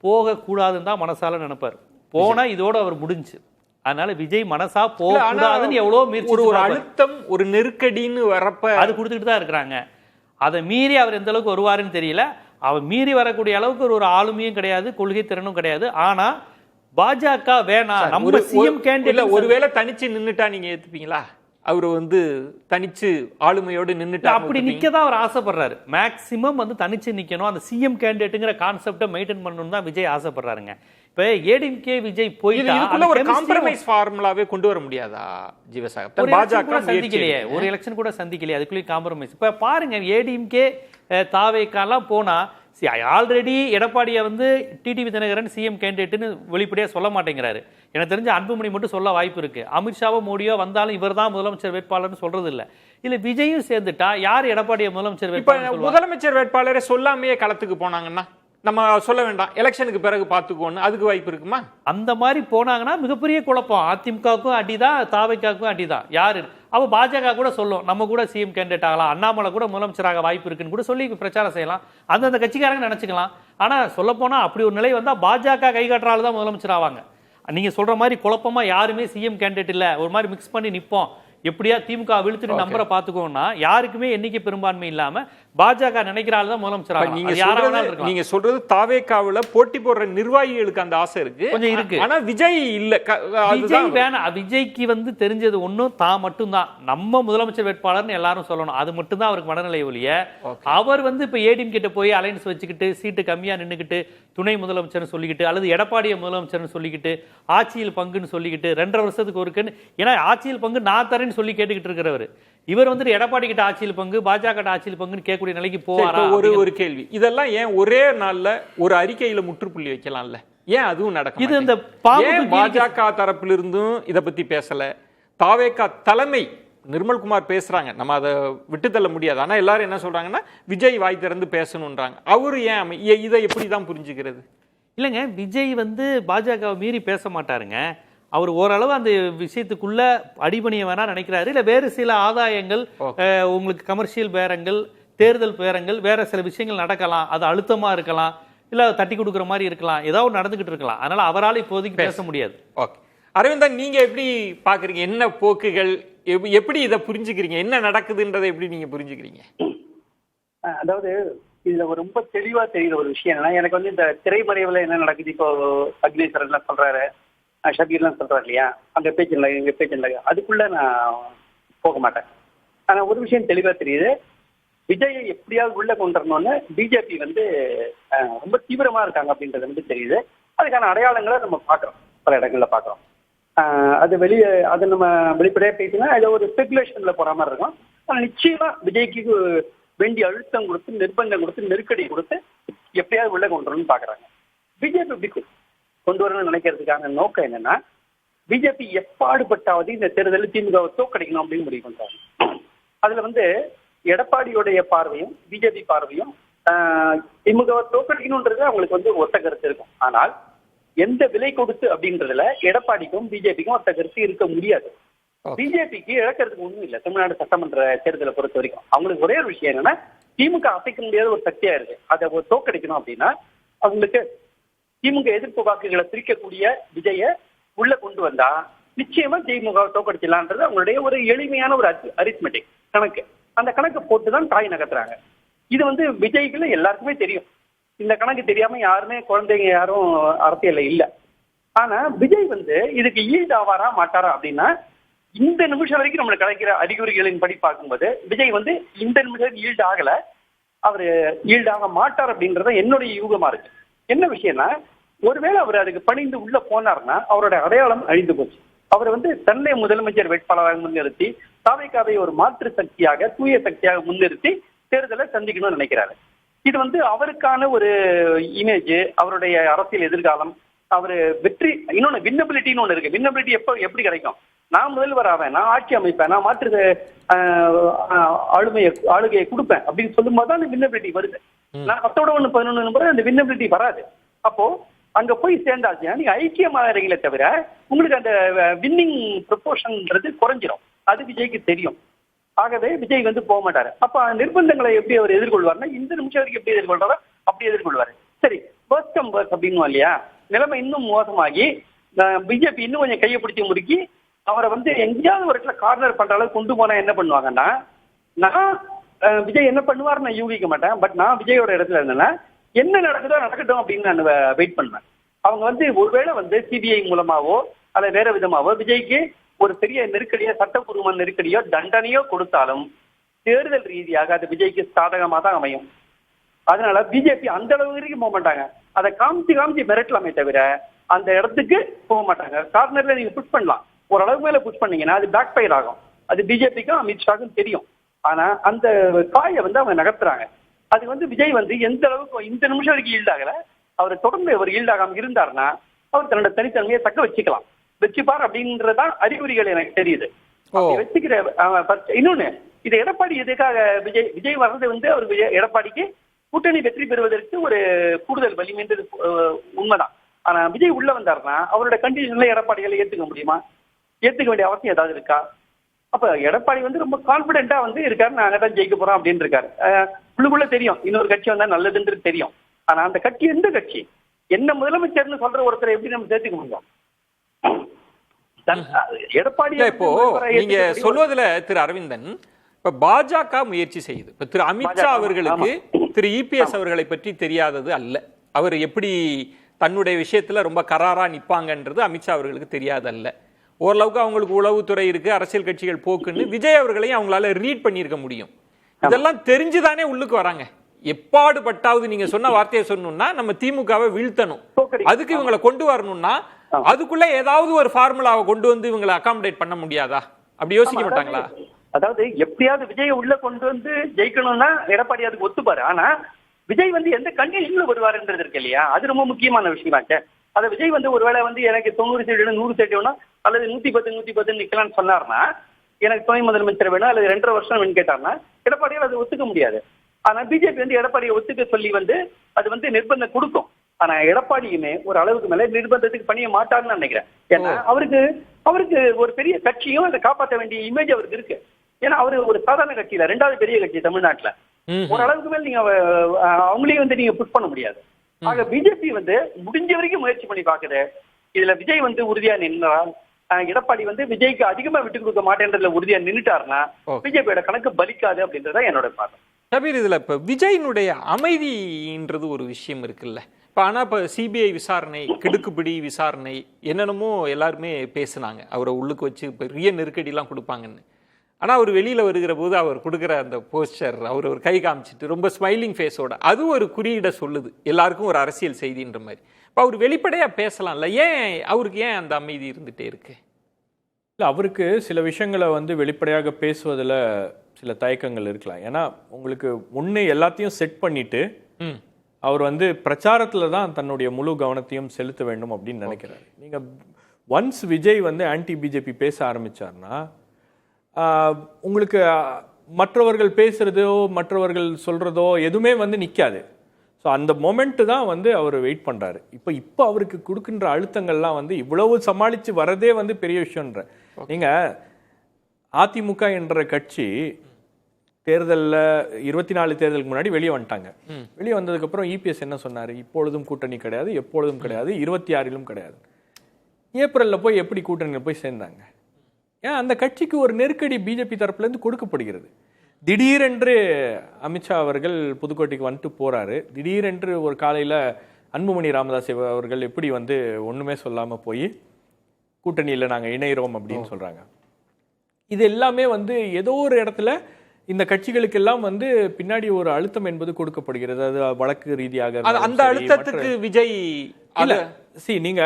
போக கூடாதுன்னு தான் மனசால நினைப்பாரு. போனா இதோட அவர் முடிஞ்சு. அதனால விஜய் மனசா போக கூடாதுன்னு எவ்வளவு முயற்சி, ஒரு அழுத்தம், ஒரு நெருக்கடின்னு வரப்ப அது கொடுத்துக்கிட்டு தான் இருக்கிறாங்க. அதை மீறி அவர் எந்த அளவுக்கு வருவாருன்னு தெரியல. அவர் மீறி வரக்கூடிய அளவுக்கு ஒரு ஆளுமையும் கிடையாது, கொள்கை திறனும் கிடையாது. ஆனா பாஜக வேணாம், நம்ம சிஎம் கேண்டிடேட் ஒருவேளை தனிச்சு நின்னுட்டா நீங்க ஏத்துப்பீங்களா? அவரு தனிச்சு ஆளுமையோடு நின்னுட்டு அப்படி நிக்கதான் அவர் ஆசைப்படுறாரு. மேக்சிமம் தனிச்சு நிக்கணும், அந்த சிஎம் கேண்டிடேட்ங்கிற கான்செப்டை மெயின்டைன் பண்ணணும் தான் விஜய் ஆசைப்படுறாருங்க. இப்ப ஏடிஎம்கே விஜய் போயிட்டா ஒரு காம்ப்ரமைஸ் ஃபார்முலாவே கொண்டு வர முடியாதா ஜீவசாகர்? பாஜக சந்திக்கலையே, ஒரு எலெக்ஷன் கூட சந்திக்கலையே, அதுக்குள்ளே காம்ப்ரமைஸ். இப்ப பாருங்க, ஏடிஎம்கே தாவேக்காலாம் போனா ஆல்ரெடி எடப்பாடியை டிடிவி தினகரன் சிஎம் கேண்டிடேட்னு வெளிப்படையா சொல்ல மாட்டேங்கிறாரு. எனக்கு தெரிஞ்ச அன்புமணி மட்டும் சொல்ல வாய்ப்பு இருக்கு. அமித்ஷாவோ மோடியோ வந்தாலும் இவர் தான் முதலமைச்சர் வேட்பாளர்னு சொல்றது இல்ல. இல்ல விஜயும் சேர்ந்துட்டா யார் எடப்பாடியை முதலமைச்சர் வேட்பாளர்? முதலமைச்சர் வேட்பாளரை சொல்லாமையே களத்துக்கு போனாங்கன்னா நம்ம சொல்ல வேண்டாம், எலெக்ஷனுக்கு பிறகு பாத்துக்கோன்னு, அதுக்கு வாய்ப்பு இருக்குமா? அந்த மாதிரி போனாங்கன்னா மிகப்பெரிய குழப்பம். அதிமுகவுக்கும் அடிதான், தாவேகாவுக்கும் அடிதான். யாரு அப்ப பாஜக கூட சொல்லும், நம்ம கூட சிஎம் கேண்டிடேட் ஆகலாம், அண்ணாமலை கூட முதலமைச்சராக வாய்ப்பு இருக்குன்னு கூட சொல்லி பிரச்சாரம் செய்யலாம். அந்தந்த கட்சிக்காரங்க நினைச்சுக்கலாம். ஆனா சொல்ல போனா அப்படி ஒரு நிலை வந்தா பாஜக கைகாட்டுறாள் தான் முதலமைச்சர் ஆவாங்க. நீங்க சொல்ற மாதிரி குழப்பமா யாருமே சிஎம் கேண்டிடேட் இல்ல, ஒரு மாதிரி மிக்ஸ் பண்ணி நிப்போம், எப்படியா திமுக விழுத்துட்டு நம்பரை பாத்துக்கோன்னா யாருக்குமே எண்ணிக்கை பெரும்பான்மை இல்லாம பாஜக நினைக்கிறாள் தான் முதலமைச்சர் ஆவாங்க. நீங்க சொல்றது தாவேகாவுல போட்டி போடுற நிர்வாகிகளுக்கு அந்த ஆசை இருக்கு, கொஞ்சம் இருக்கு. ஆனா விஜய் இல்ல, விஜய் வேணாம். விஜய்க்கு தெரிஞ்சது ஒண்ணும் தான் மட்டும்தான், நம்ம முதலமைச்சர் வேட்பாளர்னு எல்லாரும் சொல்லணும். அது மட்டும் தான் அவருக்கு மனநிலை ஒழிய, அவர் இப்ப ஏடிஎம் கிட்ட போய் அலைன்ஸ் வச்சுக்கிட்டு சீட்டு கம்மியா நின்னுக்கிட்டு துணை முதலமைச்சர் சொல்லிக்கிட்டு, அல்லது எடப்பாடிய முதலமைச்சர் சொல்லிக்கிட்டு, ஆட்சியில் பங்குன்னு சொல்லிக்கிட்டு 2.5 வருஷத்துக்கு ஒருக்குன்னு, ஏன்னா ஆட்சியில் பங்கு நான் தரேன்னு சொல்லி கேட்டுக்கிட்டு இருக்கிறவர் இவர் எடப்பாடி கிட்ட ஆட்சியில் பங்கு, பாஜக ஆட்சியில் பங்குன்னு கேட்கக்கூடிய நிலைக்கு போவாரா? ஒரு கேள்வி, இதெல்லாம் ஏன் ஒரே நாள்ல ஒரு அறிக்கையில முற்றுப்புள்ளி வைக்கலாம்ல? ஏன் அதுவும் நடக்கும்? இது இந்த பாஜக தரப்பிலிருந்தும் இத பத்தி பேசல, தாவேகா தலைமை நிர்மல்குமார் பேசுறாங்க, நம்ம அதை விட்டு தள்ள முடியாது. ஆனா எல்லாரும் என்ன சொல்றாங்கன்னா விஜய் வாய் திறந்து பேசணும்ன்றாங்க. அவரு ஏன் இதை எப்படிதான் புரிஞ்சுக்கிறது? இல்லைங்க, விஜய் பாஜக மீறி பேச மாட்டாருங்க. அவர் ஓரளவு அந்த விஷயத்துக்குள்ள அடிபணிய வேணா நினைக்கிறாரு. இல்ல வேறு சில ஆதாயங்கள், உங்களுக்கு கமர்ஷியல் பேரங்கள், தேர்தல் பேரங்கள், வேற சில விஷயங்கள் நடக்கலாம், அது அழுத்தமா இருக்கலாம், இல்ல தட்டி கொடுக்குற மாதிரி இருக்கலாம், ஏதாவது நடந்துகிட்டு இருக்கலாம். அதனால அவரால் இப்போதைக்கு பேச முடியாது. ஓகே, அரவிந்தன், நீங்க எப்படி பாக்குறீங்க? என்ன போக்குகள், எப்படி இதை புரிஞ்சுக்கிறீங்க? என்ன நடக்குதுன்றதை எப்படி நீங்க புரிஞ்சுக்கிறீங்க? அதாவது இதுல ரொம்ப தெளிவா தெரியுற ஒரு விஷயம் என்னன்னா, எனக்கு இந்த திரைமறைவுல என்ன நடக்குது, இப்போ அக்னேஸ்வரன் எல்லாம் சொல்றாரு, ஷபீர்லாம் சொல்றாரு இல்லையா, அங்க பேச்சு இல்லை இங்க பேச்சு இல்லை, அதுக்குள்ள நான் போக மாட்டேன். ஆனா ஒரு விஷயம் தெளிவா தெரியுது, விஜயை எப்படியாவது உள்ள கொண்டு வரணும்னு பிஜேபி ரொம்ப தீவிரமா இருக்காங்க அப்படின்றது தெரியுது. அதுக்கான அடையாளங்களை நம்ம பாக்குறோம், பல இடங்கள்ல பாக்குறோம். அது நம்ம வெளிப்படையா பேசினா ஏதோ ஒரு ஸ்பெகுலேஷன்ல போற மாதிரி இருக்கும். ஆனா நிச்சயமா விஜய்க்கு வேண்டிய அழுத்தம் கொடுத்து, நிர்பந்தம் கொடுத்து, நெருக்கடி கொடுத்து எப்படியாவது உள்ள கொண்டு வரணும்னு பாக்குறாங்க. பிஜேபி எப்படி கொண்டு வரணும்னு நினைக்கிறதுக்கான நோக்கம் என்னன்னா, பிஜேபி எப்பாடுபட்டாவது இந்த தேர்தலில் திமுகவை தோக்கடிக்கணும் அப்படின்னு முடிவு பண்றாங்க. அதுல எடப்பாடியுடைய பார்வையும் பிஜேபி பார்வையும் திமுகவை தோக்கடிக்கணும்ன்றது அவங்களுக்கு ஒத்த கருத்து இருக்கும். ஆனால் எந்த விலை கொடுத்து அப்படின்றதுல எடப்பாடிக்கும் பிஜேபிக்கும் ஒத்த கருத்து இருக்க முடியாது. பிஜேபிக்கு இழக்கிறதுக்கு ஒண்ணும் இல்லை. தமிழ்நாடு சட்டமன்ற தேர்தலை பொறுத்த வரைக்கும் அவங்களுக்கு ஒரே ஒரு விஷயம் என்னன்னா, திமுக அசைக்க முடியாத ஒரு சக்தியா இருக்கு. அதை தோக்கடிக்கணும் அப்படின்னா அவங்களுக்கு திமுக எதிர்ப்பு வாக்குகளை பிரிக்கக்கூடிய விஜய உள்ள கொண்டு வந்தா நிச்சயமா திமுக தோக்கடிச்சலான்றது அவங்களுடைய ஒரு எளிமையான ஒரு அரித்மெட்டிக் கணக்கு. அந்த கணக்கு போட்டு தான் காய் நகர்த்துறாங்க. இது வந்து விஜய்க்குள்ள எல்லாருக்குமே தெரியும். இந்த கணக்கு தெரியாம யாருமே குழந்தைங்க யாரும் அரசியல்ல இல்ல. ஆனா விஜய் வந்து இதுக்கு ஈல்ட் ஆவாரா மாட்டாரா அப்படின்னா, இந்த நிமிஷம் வரைக்கும் நம்மளுக்கு கிடைக்கிற அறிகுறிகளின் படி பார்க்கும்போது விஜய் வந்து இந்த நிமிஷம் ஈல்ட் ஆகல, அவரு ஈல்ட் ஆக மாட்டார் அப்படின்றத என்னுடைய யூகமா இருக்கு. என்ன விஷயம்னா, ஒருவேளை அவர் அதுக்கு பணிந்து உள்ள போனார்னா அவரோட அடையாளம் அழிந்து போச்சு. அவர் வந்து தன்னை முதலமைச்சர் வேட்பாளராக முன்னிறுத்தி தாவேகாவை ஒரு மாற்று சக்தியாக, தூய சக்தியாக முன்னிறுத்தி தேர்தலை சந்திக்கணும்னு நினைக்கிறாரு. இது வந்து அவருக்கான ஒரு இமேஜ், அவருடைய அரசியல் எதிர்காலம், அவரு வெற்றி. இன்னொன்னு வின்னபிலிட்டின்னு ஒண்ணு இருக்கு. வின்னபிலிட்டி எப்படி கிடைக்கும்? நான் முதல்வர் ஆவேன், நான் ஆட்சி அமைப்பேன், நான் மாற்று ஆளுகையை கொடுப்பேன் அப்படின்னு சொல்லும் போது அந்த வின்னபிலிட்டி வருது. நான் 10-11 அந்த வின்னபிலிட்டி வராது. அப்போ அங்க போய் சேர்ந்தாச்சுன்னா நீங்க ஐக்கியமாகறீங்களே தவிர உங்களுக்கு அந்த வின்னிங் ப்ரொபோர்ஷன்ன்றது குறைஞ்சிரும். அது விஜய்க்கு தெரியும். ஆகவே விஜய் வந்து போக மாட்டாரு. அப்ப நிர்பந்தங்களை எப்படி அவர் எதிர்கொள்வார்னா, இந்த நிமிஷம் வரைக்கும் எப்படி எதிர்கொள்றாரோ அப்படி எதிர்கொள்வாரு. சரி, ஃபர்ஸ்ட் கம் ஃபர்ஸ்ட் அப்படின்னு இல்லையா, நிலைமை இன்னும் மோசமாகி பிஜேபி இன்னும் கொஞ்சம் கையை பிடிச்சி முறுக்கி அவரை வந்து எங்கேயாவது ஒரு இடத்துல கார்னர் பண்ற அளவுக்கு கொண்டு போனா என்ன பண்ணுவாங்கன்னா, நான் விஜய் என்ன பண்ணுவார் நான் யூகிக்க மாட்டேன். பட் நான் விஜயோட இடத்துல இருந்தேன்னா என்ன நடக்குதோ நடக்கட்டும் அப்படின்னு நான் வெயிட் பண்ணுவேன். அவங்க வந்து ஒருவேளை வந்து சிபிஐ மூலமாவோ அல்ல வேற விதமாவோ விஜய்க்கு ஒரு பெரிய நெருக்கடியோ, சட்டப்பூர்வ நெருக்கடியோ, தண்டனையோ கொடுத்தாலும் தேர்தல் ரீதியாக அது விஜய்க்கு சாதகமா தான் அமையும். அதனால பிஜேபி அந்த அளவு வரைக்கும் போக மாட்டாங்க. அதை காமிச்சு மிரட்டலாமே தவிர அந்த இடத்துக்கு போக மாட்டாங்க. கார்னர்ல நீங்க புஷ் பண்ணலாம், ஓரளவுக்கு மேல புஷ் பண்ணீங்கன்னா அது பேக் ஃபயர் ஆகும். அது பிஜேபிக்கும் அமித்ஷாக்கும் தெரியும். ஆனா அந்த காயை வந்து அவங்க நகர்த்துறாங்க. அது வந்து விஜய் வந்து எந்த அளவுக்கு இந்த நிமிஷம் வரைக்கும் ஈல்ட் ஆகல, அவர் தொடர்ந்து அவர் ஈல்ட் ஆகாம இருந்தாருன்னா அவர் தன்னோட தனித்தன்மையை தக்க வச்சுப்பார் அப்படின்றதான் அறிகுறிகள் எனக்கு தெரியுது. வச்சுக்கிற இன்னொன்னு, இது எடப்பாடி எதுக்காக விஜய் வர்றது வந்து அவர் எடப்பாடிக்கு கூட்டணி வெற்றி பெறுவதற்கு ஒரு கூடுதல் வலிமைன்றது உண்மைதான். ஆனா விஜய் உள்ள வந்தாருன்னா அவரோட கண்டிஷன்ல எடப்பாடிகளை ஏத்துக்க முடியுமா? ஏத்துக்க வேண்டிய அவசியம் ஏதாவது இருக்கா? அப்ப எடப்பாடி வந்து ரொம்ப கான்பிடென்டா வந்து இருக்காரு, நாங்க தான் ஜெயிக்க போறோம் அப்படின்னு இருக்காரு. உள்ளுக்குள்ள தெரியும் இன்னொரு கட்சி வந்தா நல்லதுன்றது தெரியும். ஆனா அந்த கட்சி எந்த கட்சி? என்ன முதலமைச்சர்னு சொல்ற ஒருத்தரை எப்படி நம்ம சேர்த்துக்க முடியும்? எடப்பாடி இப்போ நீங்க சொல்வதுல திரு அரவிந்தன், இப்ப பாஜக முயற்சி செய்யுது. இப்ப திரு அமித்ஷா அவர்களுக்கு திரு இபிஎஸ் அவர்களை பற்றி தெரியாதது அல்ல. அவர் எப்படி தன்னுடைய விஷயத்துல ரொம்ப கராரா நிப்பாங்கன்றது அமித்ஷா அவர்களுக்கு தெரியாதல்ல. ஓரளவுக்கு அவங்களுக்கு உளவுத்துறை இருக்கு, அரசியல் கட்சிகள் போக்குன்னு விஜய் அவர்களையும் அவங்களால ரீட் பண்ணியிருக்க முடியும். இதெல்லாம் தெரிஞ்சுதானே உள்ளுக்கு வராங்க. எப்பாடு பட்டாவது நீங்க சொன்ன வார்த்தையை சொன்னோம்னா நம்ம திமுகவை வீழ்த்தணும், அதுக்கு இவங்களை கொண்டு வரணும்னா அதுக்குள்ள ஏதாவது ஒரு ஃபார்முலாவை கொண்டு வந்து இவங்களை அகாமடேட் பண்ண முடியாதா? அப்படி யோசிக்க மாட்டாங்களா? அதாவது எப்படியாவது விஜயை உள்ள கொண்டு வந்து ஜெயிக்கணும்னா எடப்பாடி அதுக்கு ஒத்துப்பாரு. ஆனா விஜய் வந்து எந்த கண்டிஷன்ல வருவாருன்றது இருக்கு இல்லையா, அது ரொம்ப முக்கியமான விஷயமாச்சே. அதை விஜய் வந்து ஒருவேளை வந்து எனக்கு 90 சீட்டு 100 சீட்டு வேணும் அல்லது 110 நிக்கலாம்னு சொன்னார்னா, எனக்கு துணை முதலமைச்சர் வேணும் அல்லது 2.5 வருஷம் வேணும் கேட்டார்னா எடப்பாடியால் அதை ஒத்துக்க முடியாது. ஆனா பிஜேபி வந்து எடப்பாடியை ஒத்துக்க சொல்லி வந்து அது வந்து நிர்பந்தம் கொடுக்கும். ஆனா எடப்பாடியுமே ஒரு அளவுக்கு மேல நிர்பந்தத்துக்கு பண்ணிய மாட்டாருன்னு நினைக்கிறேன். ஏன்னா அவருக்கு ஒரு பெரிய கட்சியும் அதை காப்பாற்ற வேண்டிய இமேஜ் அவருக்கு இருக்கு. ஏன்னா அவரு ஒரு சாதாரண கட்சியில 2வது பெரிய கட்சி தமிழ்நாட்டுல, ஒரு அளவுக்கு மேல நீங்க அவங்களையும் வந்து நீங்க புஷ் பண்ண முடியாது. ஆக பிஜேபி வந்து முடிஞ்ச வரைக்கும் முயற்சி பண்ணி பாக்குது. இதுல விஜய் வந்து உறுதியா நின்றால், எடப்பாடி வந்து விஜய்க்கு அதிகமா விட்டு கொடுக்க மாட்டேன்றதுல உறுதியா நின்றுட்டாருன்னா பிஜேபியோட கணக்கு பலிக்காது அப்படின்றத என்னோட பார்வை. ஷபீர், இதுல இப்ப விஜயினுடைய அமைதின்றது ஒரு விஷயம் இருக்குல்ல. இப்ப ஆனா இப்ப சிபிஐ விசாரணை, கிடுக்குப்பிடி விசாரணை, என்னென்னமோ எல்லாருமே பேசுனாங்க. அவரை உள்ளுக்கு வச்சு பெரிய நெருக்கடி எல்லாம் கொடுப்பாங்கன்னு. ஆனா அவர் வெளியில வருகிற போது அவர் கொடுக்குற அந்த போஸ்டர், அவர் ஒரு கை காமிச்சிட்டு ரொம்ப ஸ்மைலிங் ஃபேஸோட, அது ஒரு குறியீட சொல்லுது எல்லாருக்கும் ஒரு அரசியல் செய்தின்ற மாதிரி. இப்போ அவர் வெளிப்படையா பேசலாம்ல, ஏன் அவருக்கு ஏன் அந்த அமைதி இருந்துட்டே இருக்கு? இல்லை, அவருக்கு சில விஷயங்களை வந்து வெளிப்படையாக பேசுவதில் சில தயக்கங்கள் இருக்கலாம். ஏன்னா உங்களுக்கு முன்னே எல்லாத்தையும் செட் பண்ணிட்டு அவர் வந்து பிரச்சாரத்தில் தான் தன்னுடைய முழு கவனத்தையும் செலுத்த வேண்டும் அப்படின்னு நினைக்கிறாரு. நீங்கள் ஒன்ஸ் விஜய் வந்து ஆன்டி பிஜேபி பேச ஆரம்பிச்சார்னா உங்களுக்கு மற்றவர்கள் பேசுறதோ மற்றவர்கள் சொல்றதோ எதுவுமே வந்து நிற்காது. ஸோ அந்த மொமெண்ட்டு தான் வந்து அவர் வெயிட் பண்ணுறாரு. இப்போ அவருக்கு கொடுக்கின்ற அழுத்தங்கள்லாம் வந்து இவ்வளவு சமாளித்து வரதே வந்து பெரிய விஷயம்ன்ற. நீங்கள் அதிமுக என்ற கட்சி தேர்தலில் 24 தேர்தலுக்கு முன்னாடி வெளியே வந்துட்டாங்க. வெளியே வந்ததுக்கப்புறம் இபிஎஸ் என்ன சொன்னார்? இப்பொழுதும் கூட்டணி கிடையாது, எப்பொழுதும் கிடையாது, 26லும் கிடையாது. ஏப்ரலில் போய் எப்படி கூட்டணியில் போய் சேர்ந்தாங்க? ஏன் அந்த கட்சிக்கு ஒரு நெருக்கடி பிஜேபி தரப்புலேருந்து கொடுக்கப்படுகிறது. திடீரென்று அமித்ஷா அவர்கள் புதுக்கோட்டைக்கு வந்துட்டு போறாரு. திடீரென்று ஒரு காலையில அன்புமணி ராமதாஸ் அவர்கள் எப்படி வந்து ஒண்ணுமே சொல்லாம போய் கூட்டணியில நாங்க இணைகிறோம் அப்படின்னு சொல்றாங்க. இது எல்லாமே வந்து ஏதோ ஒரு இடத்துல இந்த கட்சிகளுக்கெல்லாம் வந்து பின்னாடி ஒரு அழுத்தம் என்பது கொடுக்கப்படுகிறது. அது வழக்கு ரீதியாக அந்த அழுத்தத்துக்கு விஜய் நீங்க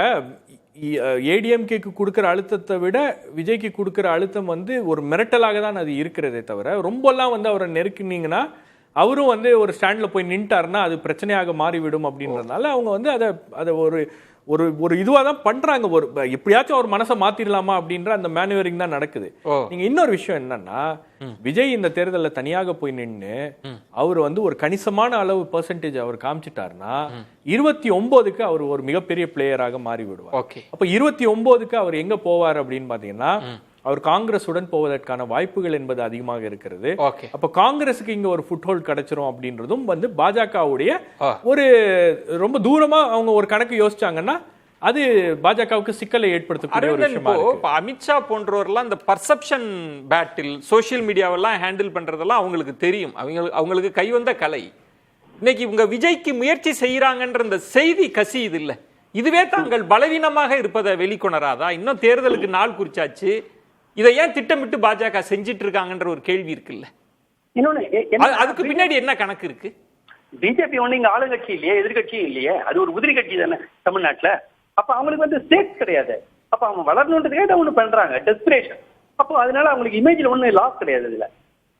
ஏடிஎம்கேக்கு கொடுக்கிற அழுத்தத்தை விட விஜய்க்கு கொடுக்கிற அழுத்தம் வந்து ஒரு மிரட்டலாக தான் அது இருக்கிறதே தவிர, ரொம்பலாம் வந்து அவரை நெருக்கினீங்கன்னா அவரும் வந்து ஒரு ஸ்டாண்ட்ல போய் நின்ட்டாருன்னா அது பிரச்சனையாக மாறிவிடும் அப்படின்றதுனால அவங்க வந்து அதை ஒரு ஒரு ஒரு இதுவா தான் பண்றாங்க. ஒரு எப்படியாச்சும் அவர் மனசை மாத்திரலாமா அப்படின்ற அந்த மேனுவரிங் தான் நடக்குது. நீங்க இன்னொரு விஷயம் என்னன்னா, விஜய் இந்த தேர்தலில் தனியாக போய் நின்று அவர் வந்து ஒரு கணிசமான அளவு பெர்சன்டேஜ் அவர் காமிச்சிட்டாருன்னா 29க்கு அவர் ஒரு மிகப்பெரிய பிளேயராக மாறி விடுவார். அப்ப 29க்கு அவர் எங்க போவார் அப்படின்னு பாத்தீங்கன்னா அவர் காங்கிரசுடன் போவதற்கான வாய்ப்புகள் என்பது அதிகமாக இருக்கிறது. அப்ப காங்கிரஸுக்கு இங்க ஒரு ஃபுட்ஹோல்ட் கிடைச்சிரும் அப்படின்றதும் வந்து பாஜகவுடைய ஒரு ரொம்ப தூரமா அவங்க ஒரு கணக்கு யோசிச்சாங்கன்னா அது பாஜகவுக்கு சிக்கலை ஏற்படுத்தக்கூடிய ஒரு விஷயமா இருக்கு. அமித்ஷா போன்றவர்லாம் இந்த பர்செப்ஷன் பேட்டில் சோசியல் மீடியாவெல்லாம் ஹேண்டில் பண்றதெல்லாம் அவங்களுக்கு தெரியும். அவங்களுக்கு கைவந்த கலை. இன்னைக்கு இவங்க விஜய்க்கு முயற்சி செய்யறாங்கன்ற இந்த செய்தி கசி இது இல்ல, இதுவே தாங்கள் பலவீனமாக இருப்பதை வெளிக்கொணராதா? இன்னும் தேர்தலுக்கு நாள் குறிச்சாச்சு, இதை ஏன் திட்டமிட்டு பாஜக செஞ்சிட்டு இருக்காங்கன்ற ஒரு கேள்வி இருக்குல்ல. அதுக்கு பின்னாடி என்ன கணக்கு இருக்கு? பிஜேபி ஒண்ணு இங்க ஆளுங்கட்சி இல்லையே, எதிர்கட்சியும் இல்லையே, அது ஒரு உதிரி கட்சி தானே தமிழ்நாட்டுல. அப்ப அவங்களுக்கு வந்து ஸ்டேட் கிடையாது. அப்ப அவங்க வளரணுன்றதுக்காக ஒண்ணு பண்றாங்க, டெஸ்பிரேஷன். அப்போ அதனால அவங்களுக்கு இமேஜ்ல ஒண்ணு லாஸ் கிடையாது. இதுல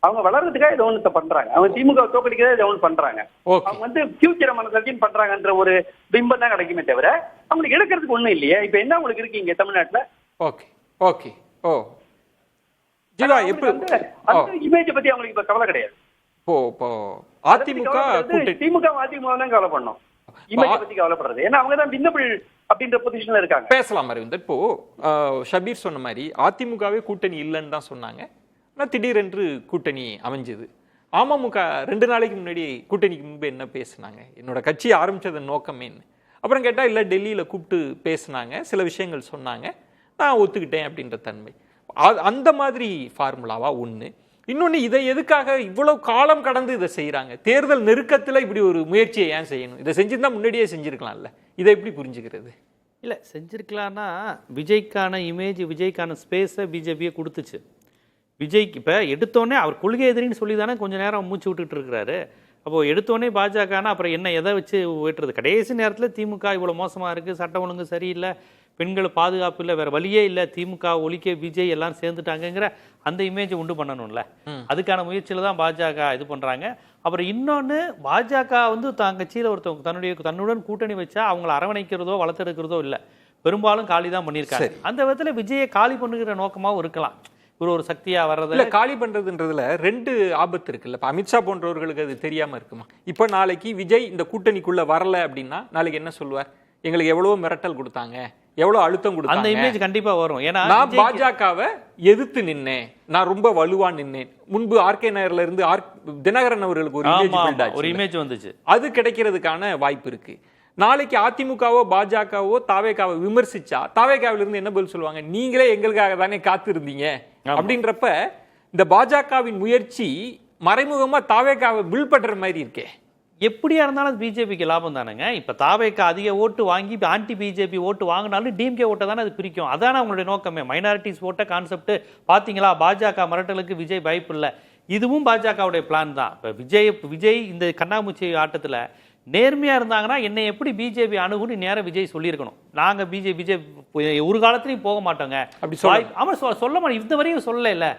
அவங்க வளர்றதுக்காக இதை ஒண்ணு பண்றாங்க. அவங்க திமுக தோக்கடிக்கிறதா இதை ஒண்ணு பண்றாங்க. அவங்க வந்து ஃபியூச்சரை மனசாட்சின்னு பண்றாங்கன்ற ஒரு பிம்பம் தான் கிடைக்குமே தவிர அவங்களுக்கு எடுக்கிறதுக்கு ஒண்ணும் இல்லையே. இப்ப என்ன உங்களுக்கு இருக்கு இங்க தமிழ்நாட்டுல? இமேஜ் பத்தி அவங்களுக்கு இப்ப கவலை கிடையாது. திமுக தான் கவலை பண்ணோம், இமேஜ் பத்தி கவலைப்படுறது. ஏன்னா அவங்க தான் வின்னபிள் அப்படின்ற பொசிஷன்ல இருக்காங்க. பேசலாம் அரவிந்தர். இப்போ ஷபீர் சொன்ன மாதிரி அதிமுகவே கூட்டணி இல்லைன்னு தான் சொன்னாங்க. ஆனா திடீரென்று கூட்டணி அமைஞ்சது. அமமுக 2 நாளைக்கு முன்னாடி கூட்டணிக்கு முன்பு என்ன பேசினாங்க, என்னோட கட்சி ஆரம்பிச்சதன் நோக்கமேன்னு. அப்புறம் கேட்டா இல்ல டெல்லியில கூப்பிட்டு பேசினாங்க, சில விஷயங்கள் சொன்னாங்க, நான் ஒத்துக்கிட்டேன் அப்படின்ற தன்மை. அந்த மாதிரி ஃபார்முலாவா ஒண்ணு. இன்னொன்னு, இதை எதுக்காக இவ்வளவு காலம் கடந்து இதை செய்யறாங்க? தேர்தல் நெருக்கத்துல இப்படி ஒரு முயற்சியை ஏன் செய்யணும்? இதை செஞ்சிருந்தா முன்னாடியே செஞ்சிருக்கலாம்ல. இதை எப்படி புரிஞ்சுக்கிறது? இல்ல செஞ்சிருக்கலாம்னா விஜய்க்கான இமேஜ், விஜய்க்கான ஸ்பேஸை பிஜேபியை கொடுத்துச்சு. விஜய்க்கு இப்போ எடுத்தோடனே அவர் கொள்கை எதிரின்னு சொல்லி தானே கொஞ்சம் நேரம் மூச்சு விட்டுட்டு இருக்கிறாரு. அப்போது எடுத்தோடனே பாஜகனா அப்புறம் என்ன எதை வச்சு ஓட்டுறது? கடைசி நேரத்தில் திமுக இவ்வளோ மோசமாக இருக்குது, சட்டம் ஒழுங்கு சரியில்லை, பெண்கள் பாதுகாப்பு இல்லை, வேறு வழியே இல்லை, திமுக ஒழிக்க விஜய் எல்லாம் சேர்ந்துட்டாங்கங்கிற அந்த இமேஜை உண்டு பண்ணணும்ல. அதுக்கான முயற்சியில் தான் பாஜக இது பண்ணுறாங்க. அப்புறம் இன்னொன்று, பாஜக வந்து தான் கட்சியில் ஒருத்தவங்க தன்னுடன் கூட்டணி வச்சா அவங்கள அரவணைக்கிறதோ வளர்த்தெடுக்கிறதோ இல்லை, பெரும்பாலும் காலி தான் பண்ணியிருக்காங்க. அந்த விதத்தில் விஜயை காலி பண்ணுகிற நோக்கமாகவும் இருக்கலாம். ஒரு சக்தியா வர்றதுல காலி பண்றதுன்றதுல 2 ஆபத்து இருக்குல்ல. அமித்ஷா போன்றவர்களுக்கு அது தெரியாம இருக்குமா? இப்ப நாளைக்கு விஜய் இந்த கூட்டணிக்குள்ள வரல அப்படின்னா நாளைக்கு என்ன சொல்லுவார்? எங்களுக்கு எவ்வளவு மிரட்டல் கொடுத்தாங்க, எவ்வளவு அழுத்தம் கொடுத்தாங்க, அந்த இமேஜ் கண்டிப்பா வரும். ஏன்னா நான் பாஜகவை எதிர்த்து நின்னேன், நான் ரொம்ப வலுவா நின்னேன். முன்பு ஆர்கே நகர்ல இருந்து தினகரன் அவர்களுக்கு ஒரு இமேஜ் வந்துச்சு, அது கிடைக்கிறதுக்கான வாய்ப்பு இருக்கு. நாளைக்கு அதிமுகவோ பாஜகவோ தாவேகாவை விமர்சிச்சா தாவேகாவில இருந்து என்ன பதில் சொல்லுவாங்க? நீங்களே எங்களுக்காக தானே காத்திருந்தீங்க அப்படின்றப்ப இந்த பாஜகவின் முயற்சி மறைமுகமா தாவேகாவை பில் பண்ற மாதிரி இருக்கே. எப்படியா இருந்தாலும் பிஜேபிக்கு லாபம் தானேங்க. இப்ப தாவேகா அதிக ஓட்டு வாங்கி ஆன்டி பிஜேபி ஓட்டு வாங்கினாலும் டிஎம்கே ஓட்டை தானே அது பிரிக்கும். அதானே அவங்களுடைய நோக்கமே. மைனாரிட்டிஸ் ஓட்ட கான்செப்ட் பாத்தீங்களா? பாஜக மிரட்டலுக்கு விஜய் பயப்பு இல்லை, இதுவும் பாஜகவுடைய பிளான் தான். இப்ப விஜய் இந்த கண்ணாமூச்சி ஆட்டத்துல நேர்மையா இருந்தாங்கன்னா என்னை எப்படி பிஜேபி அணுகுன்னு நேரம் விஜய் சொல்லியிருக்கணும். நாங்க பிஜேபி ஒரு காலத்திலையும் போக மாட்டோங்க அப்படி சொல்ல மாட்டோம். இந்த வரையும் சொல்லல.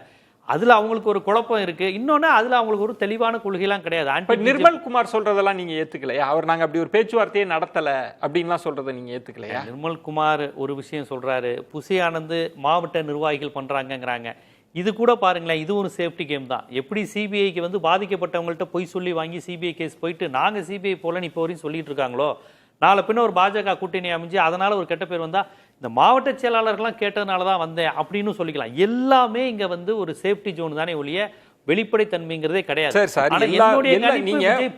அதுல அவங்களுக்கு ஒரு குழப்பம் இருக்கு. இன்னொன்னு, அதுல அவங்களுக்கு ஒரு தெளிவான கொள்கைலாம் கிடையாது. நிர்மல் குமார் சொல்றதெல்லாம் நீங்க ஏத்துக்கலையா? அவர் நாங்க அப்படி ஒரு பேச்சுவார்த்தையே நடத்தல அப்படின்லாம் சொல்றதை நீங்க ஏத்துக்கலையா? நிர்மல் குமார் ஒரு விஷயம் சொல்றாரு, புசி ஆனந்த் மாவட்ட நிர்வாகிகள் பண்றாங்கிறாங்க. இது கூட பாருங்களேன், இது ஒரு சேஃப்டி கேம் தான். எப்படி சிபிஐக்கு வந்து பாதிக்கப்பட்டவங்கள்ட்ட பொய் சொல்லி வாங்கி சிபிஐ கேஸ் போயிட்டு நாங்க சிபிஐ போலன்னு இப்போ வரையும் சொல்லிட்டு இருக்காங்களோ, நாளை பின்ன ஒரு பாஜக கூட்டணி அமைஞ்சு அதனால ஒரு கெட்ட பேர் வந்தா இந்த மாவட்ட செயலாளர்கள்லாம் கேட்டதுனால தான் வந்தேன் அப்படின்னு சொல்லிக்கலாம். எல்லாமே இங்க வந்து ஒரு சேஃப்டி ஜோன் தானே ஒழிய வெளிப்படைத்தன்மைங்கிறதே கிடையாது.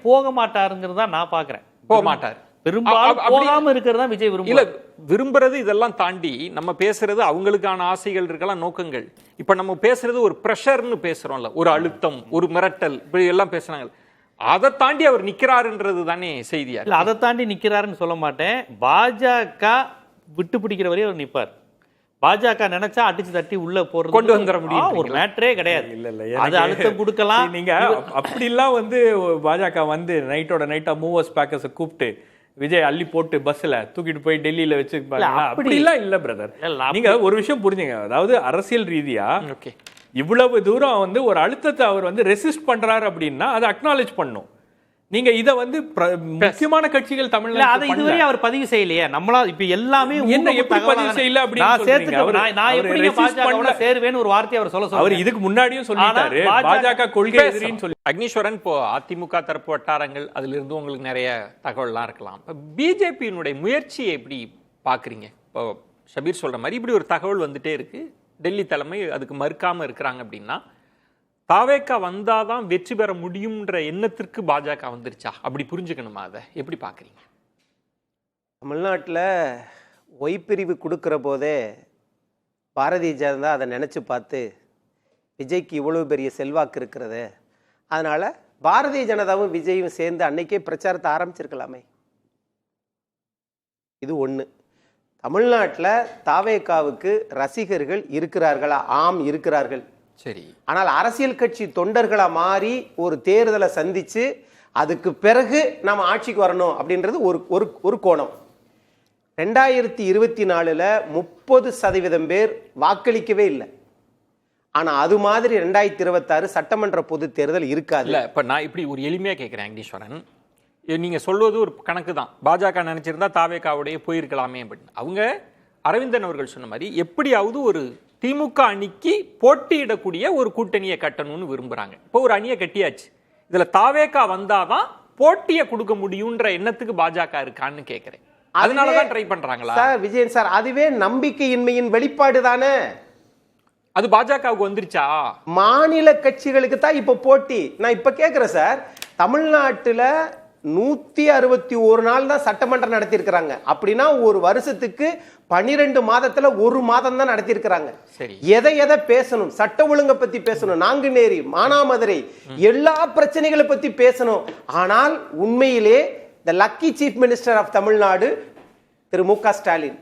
போக மாட்டாருங்கிறது தான் நான் பாக்குறேன். போக மாட்டார், பெரும்பாலும் போகாம இருக்கிறதா விஜய் விரும்புகிறார். விரும்புறது இதெல்லாம் தாண்டி நம்ம பேசுறது அவங்களுக்கான ஆசைகள் இருக்கலாம், நோக்கங்கள். இப்ப நம்ம பேசுறது ஒரு பிரஷர்னு பேசுறோம்ல, ஒரு அழுத்தம், ஒரு மிரட்டல், இப்படி எல்லாம் பேசுறாங்க. அதை தாண்டி அவர் நிக்கிறாருன்றது தானே செய்தியா? இல்ல அதை தாண்டி நிக்கிறாருன்னு சொல்ல மாட்டேன். பாஜக விட்டு பிடிக்கிற வரையும் அவர் நிப்பார். பாஜக நினைச்சா அடிச்சு தட்டி உள்ள போறது கொண்டு வந்துட முடியும், ஒரு மேட்டரே கிடையாது. இல்ல அது அழுத்தம் கொடுக்கலாம். நீங்க அப்படிலாம் வந்து பாஜக வந்து நைட்டோட நைட்டா மூவர்ஸ் பேக்கர்ஸ் கூப்பிட்டு விஜய் அள்ளி போட்டு பஸ்ல தூக்கிட்டு போய் டெல்லியில வச்சு அப்படிலாம் இல்ல பிரதர். நீங்க ஒரு விஷயம் புரிஞ்சுங்க, அதாவது அரசியல் ரீதியா இவ்வளவு தூரம் வந்து ஒரு அழுத்தத்தை அவர் வந்து ரெசிஸ்ட் பண்றாரு அப்படின்னா அதை அக்னாலேஜ் பண்ணும். நீங்க இத வந்து முக்கியமான கட்சிகள் தமிழ்ல அதை இதுவரை அவர் பதிவு செய்யலையே. நம்மளா இப்ப எல்லாமே என்ன எப்படி பதிவு செய்யல அப்படின்னு நான் எப்படி பாஜகவோட சேருவேன்னு ஒரு வார்த்தை அவர் சொல்ல அவர் இதுக்கு முன்னாடியும் சொல்லிட்டாரு பாஜக கொள்கை எதிரின்னு சொல்லி. அக்னீஸ்வரன், இப்போ அதிமுக தரப்பு வட்டாரங்கள் அதுல இருந்து உங்களுக்கு நிறைய தகவல்லாம் இருக்கலாம். பிஜேபியினுடைய முயற்சியை எப்படி பாக்குறீங்க? இப்போ ஷபீர் சொல்ற மாதிரி இப்படி ஒரு தகவல் வந்துட்டே இருக்கு, டெல்லி தலைமை அதுக்கு மறுக்காம இருக்கிறாங்க அப்படின்னா தாவேக்கா வந்தாதான் வெற்றி பெற முடியும்ன்ற எண்ணத்திற்கு பாஜக வந்துருச்சா? அப்படி புரிஞ்சுக்கணுமா? அதை எப்படி பார்க்குறீங்க? தமிழ்நாட்டில் ஒய்பிரிவு கொடுக்குற போதே பாரதிய ஜனதா அதை நினச்சி பார்த்து விஜய்க்கு இவ்வளோ பெரிய செல்வாக்கு இருக்கிறது, அதனால் பாரதிய ஜனதாவும் விஜயும் சேர்ந்து அன்னைக்கே பிரச்சாரத்தை ஆரம்பிச்சிருக்கலாமே. இது ஒன்று. தமிழ்நாட்டில் தாவேக்காவுக்கு ரசிகர்கள் இருக்கிறார்களா? ஆம், இருக்கிறார்கள். சரி. ஆனால் அரசியல் கட்சி தொண்டர்களா மாறி ஒரு தேர்தலை சந்திச்சு அதுக்கு பிறகு நம்ம ஆட்சிக்கு வரணும் அப்படின்றது ஒரு கோணம். 2024 30% பேர் வாக்களிக்கவே இல்லை. ஆனா அது மாதிரி 2026 சட்டமன்ற பொது தேர்தல் இருக்காது. இல்ல, இப்ப நான் இப்படி ஒரு எளிமையா கேட்கிறேன் அக்னீஸ்வரன், நீங்க சொல்வது ஒரு கணக்கு தான். பாஜக நினைச்சிருந்தா தாவேக்காவுடைய போயிருக்கலாமே அப்படின்னு. அவங்க அரவிந்தன் அவர்கள் சொன்ன மாதிரி எப்படியாவது ஒரு திமுக அணிக்கு போட்டியிடக்கூடிய ஒரு கூட்டணியை கட்டணும்னு விரும்புறாங்க. இப்போ ஒரு அணியை கட்டியாச்சு, இதுல தாவேக்கா வந்தாதான் போட்டியை கொடுக்க முடியும்ன்ற எண்ணத்துக்கு பாஜக இருக்கான்னு கேட்கிறேன். அதனாலதான் ட்ரை பண்றாங்களா சார்? விஜயன் சார், அதுவே நம்பிக்கையின்மையின் வெளிப்பாடு தானே. அது பாஜகவுக்கு வந்துருச்சா? மாநில கட்சிகளுக்கு தான் இப்ப போட்டி. நான் இப்ப கேட்கிறேன் சார், தமிழ்நாட்டுல 161 நாள் தான் சட்டமன்றம் நடத்தி இருக்கிறாங்க. அப்படின்னா ஒரு வருஷத்துக்கு 12 மாதத்துல ஒரு மாதம் தான் நடத்தி இருக்கிறாங்க. எதை பேசணும்? சட்ட ஒழுங்கை பத்தி பேசணும், நாங்குநேரி, மானாமதுரை, எல்லா பிரச்சனைகளை பத்தி பேசணும். ஆனால் உண்மையிலே the lucky chief minister of Tamil Nadu Thiru Mu Ka Stalin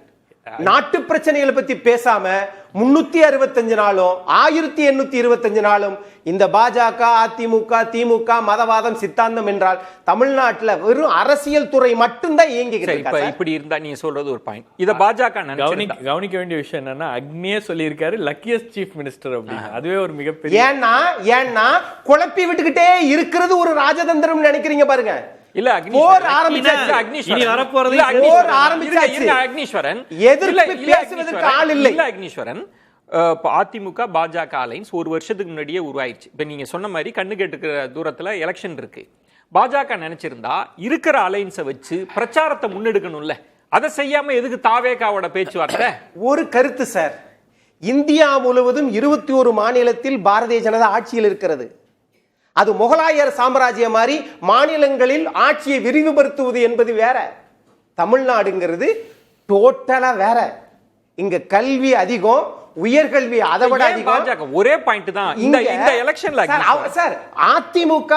நாட்டு பிரச்சனைகளை பத்தி பேசாம 365 நாளும் 1825 நாளும் இந்த பாஜக, அதிமுக, திமுக மதவாதம் சித்தாந்தம் என்றால் தமிழ்நாட்டில் வெறும் அரசியல் துறை மட்டும்தான் இயங்கிக்கிட்டு இருக்கு. இப்படி இருந்தா நீங்க சொல்றது ஒரு பாயிண்ட். இத பாஜக கவனிக்க வேண்டிய விஷயம் என்னன்னா, அக்னியே சொல்லியிருக்காரு லக்கியஸ்ட் சீஃப் மினிஸ்டர் அப்படின்னு. அதுவே ஒரு மிகப்பெரிய ஏன்னா குழப்பி விட்டுக்கிட்டே இருக்கிறது ஒரு ராஜதந்திரம் நினைக்கிறீங்க பாருங்க. இல்ல போர் ஆரம்பிச்சாச்சு, இனி வரப்போறது போர் ஆரம்பிச்சாச்சு. அக்னீஸ்வரன் எதிர்ப்பு பேசுவதற்கு ஆள் இல்லை. அக்னீஸ்வரன், அதிமுக பாஜக அலைன்ஸ் ஒரு வருஷத்துக்கு முன்னாடியே உருவாயிருச்சு. இப்ப நீங்க சொன்ன மாதிரி கண்ணு கேட்டுக்கிற தூரத்துல எலெக்ஷன் இருக்கு. பாஜக நினைச்சிருந்தா இருக்கிற அலைன்ஸை வச்சு பிரச்சாரத்தை முன்னெடுக்கணும்ல, அதை செய்யாம எதுக்கு தாவேகாவோட பேச்சுவார்த்தை? ஒரு கருத்து சார், இந்தியா முழுவதும் 21 மாநிலத்தில் பாரதிய ஜனதா ஆட்சியில் இருக்கிறது. அது முகலாயர் சாம்ராஜ்யம் மாதிரி மாநிலங்களில் ஆட்சியை விரிவுபடுத்துவது என்பது வேற. தமிழ்நாடுங்கிறது டோட்டலா வேற. இங்க கல்வி அதிகம், உயர்கல்வி அதை விட அதிகம். ஒரே பாயிண்ட் தான் இந்த எலெக்ஷன்ல சார். அதிமுக,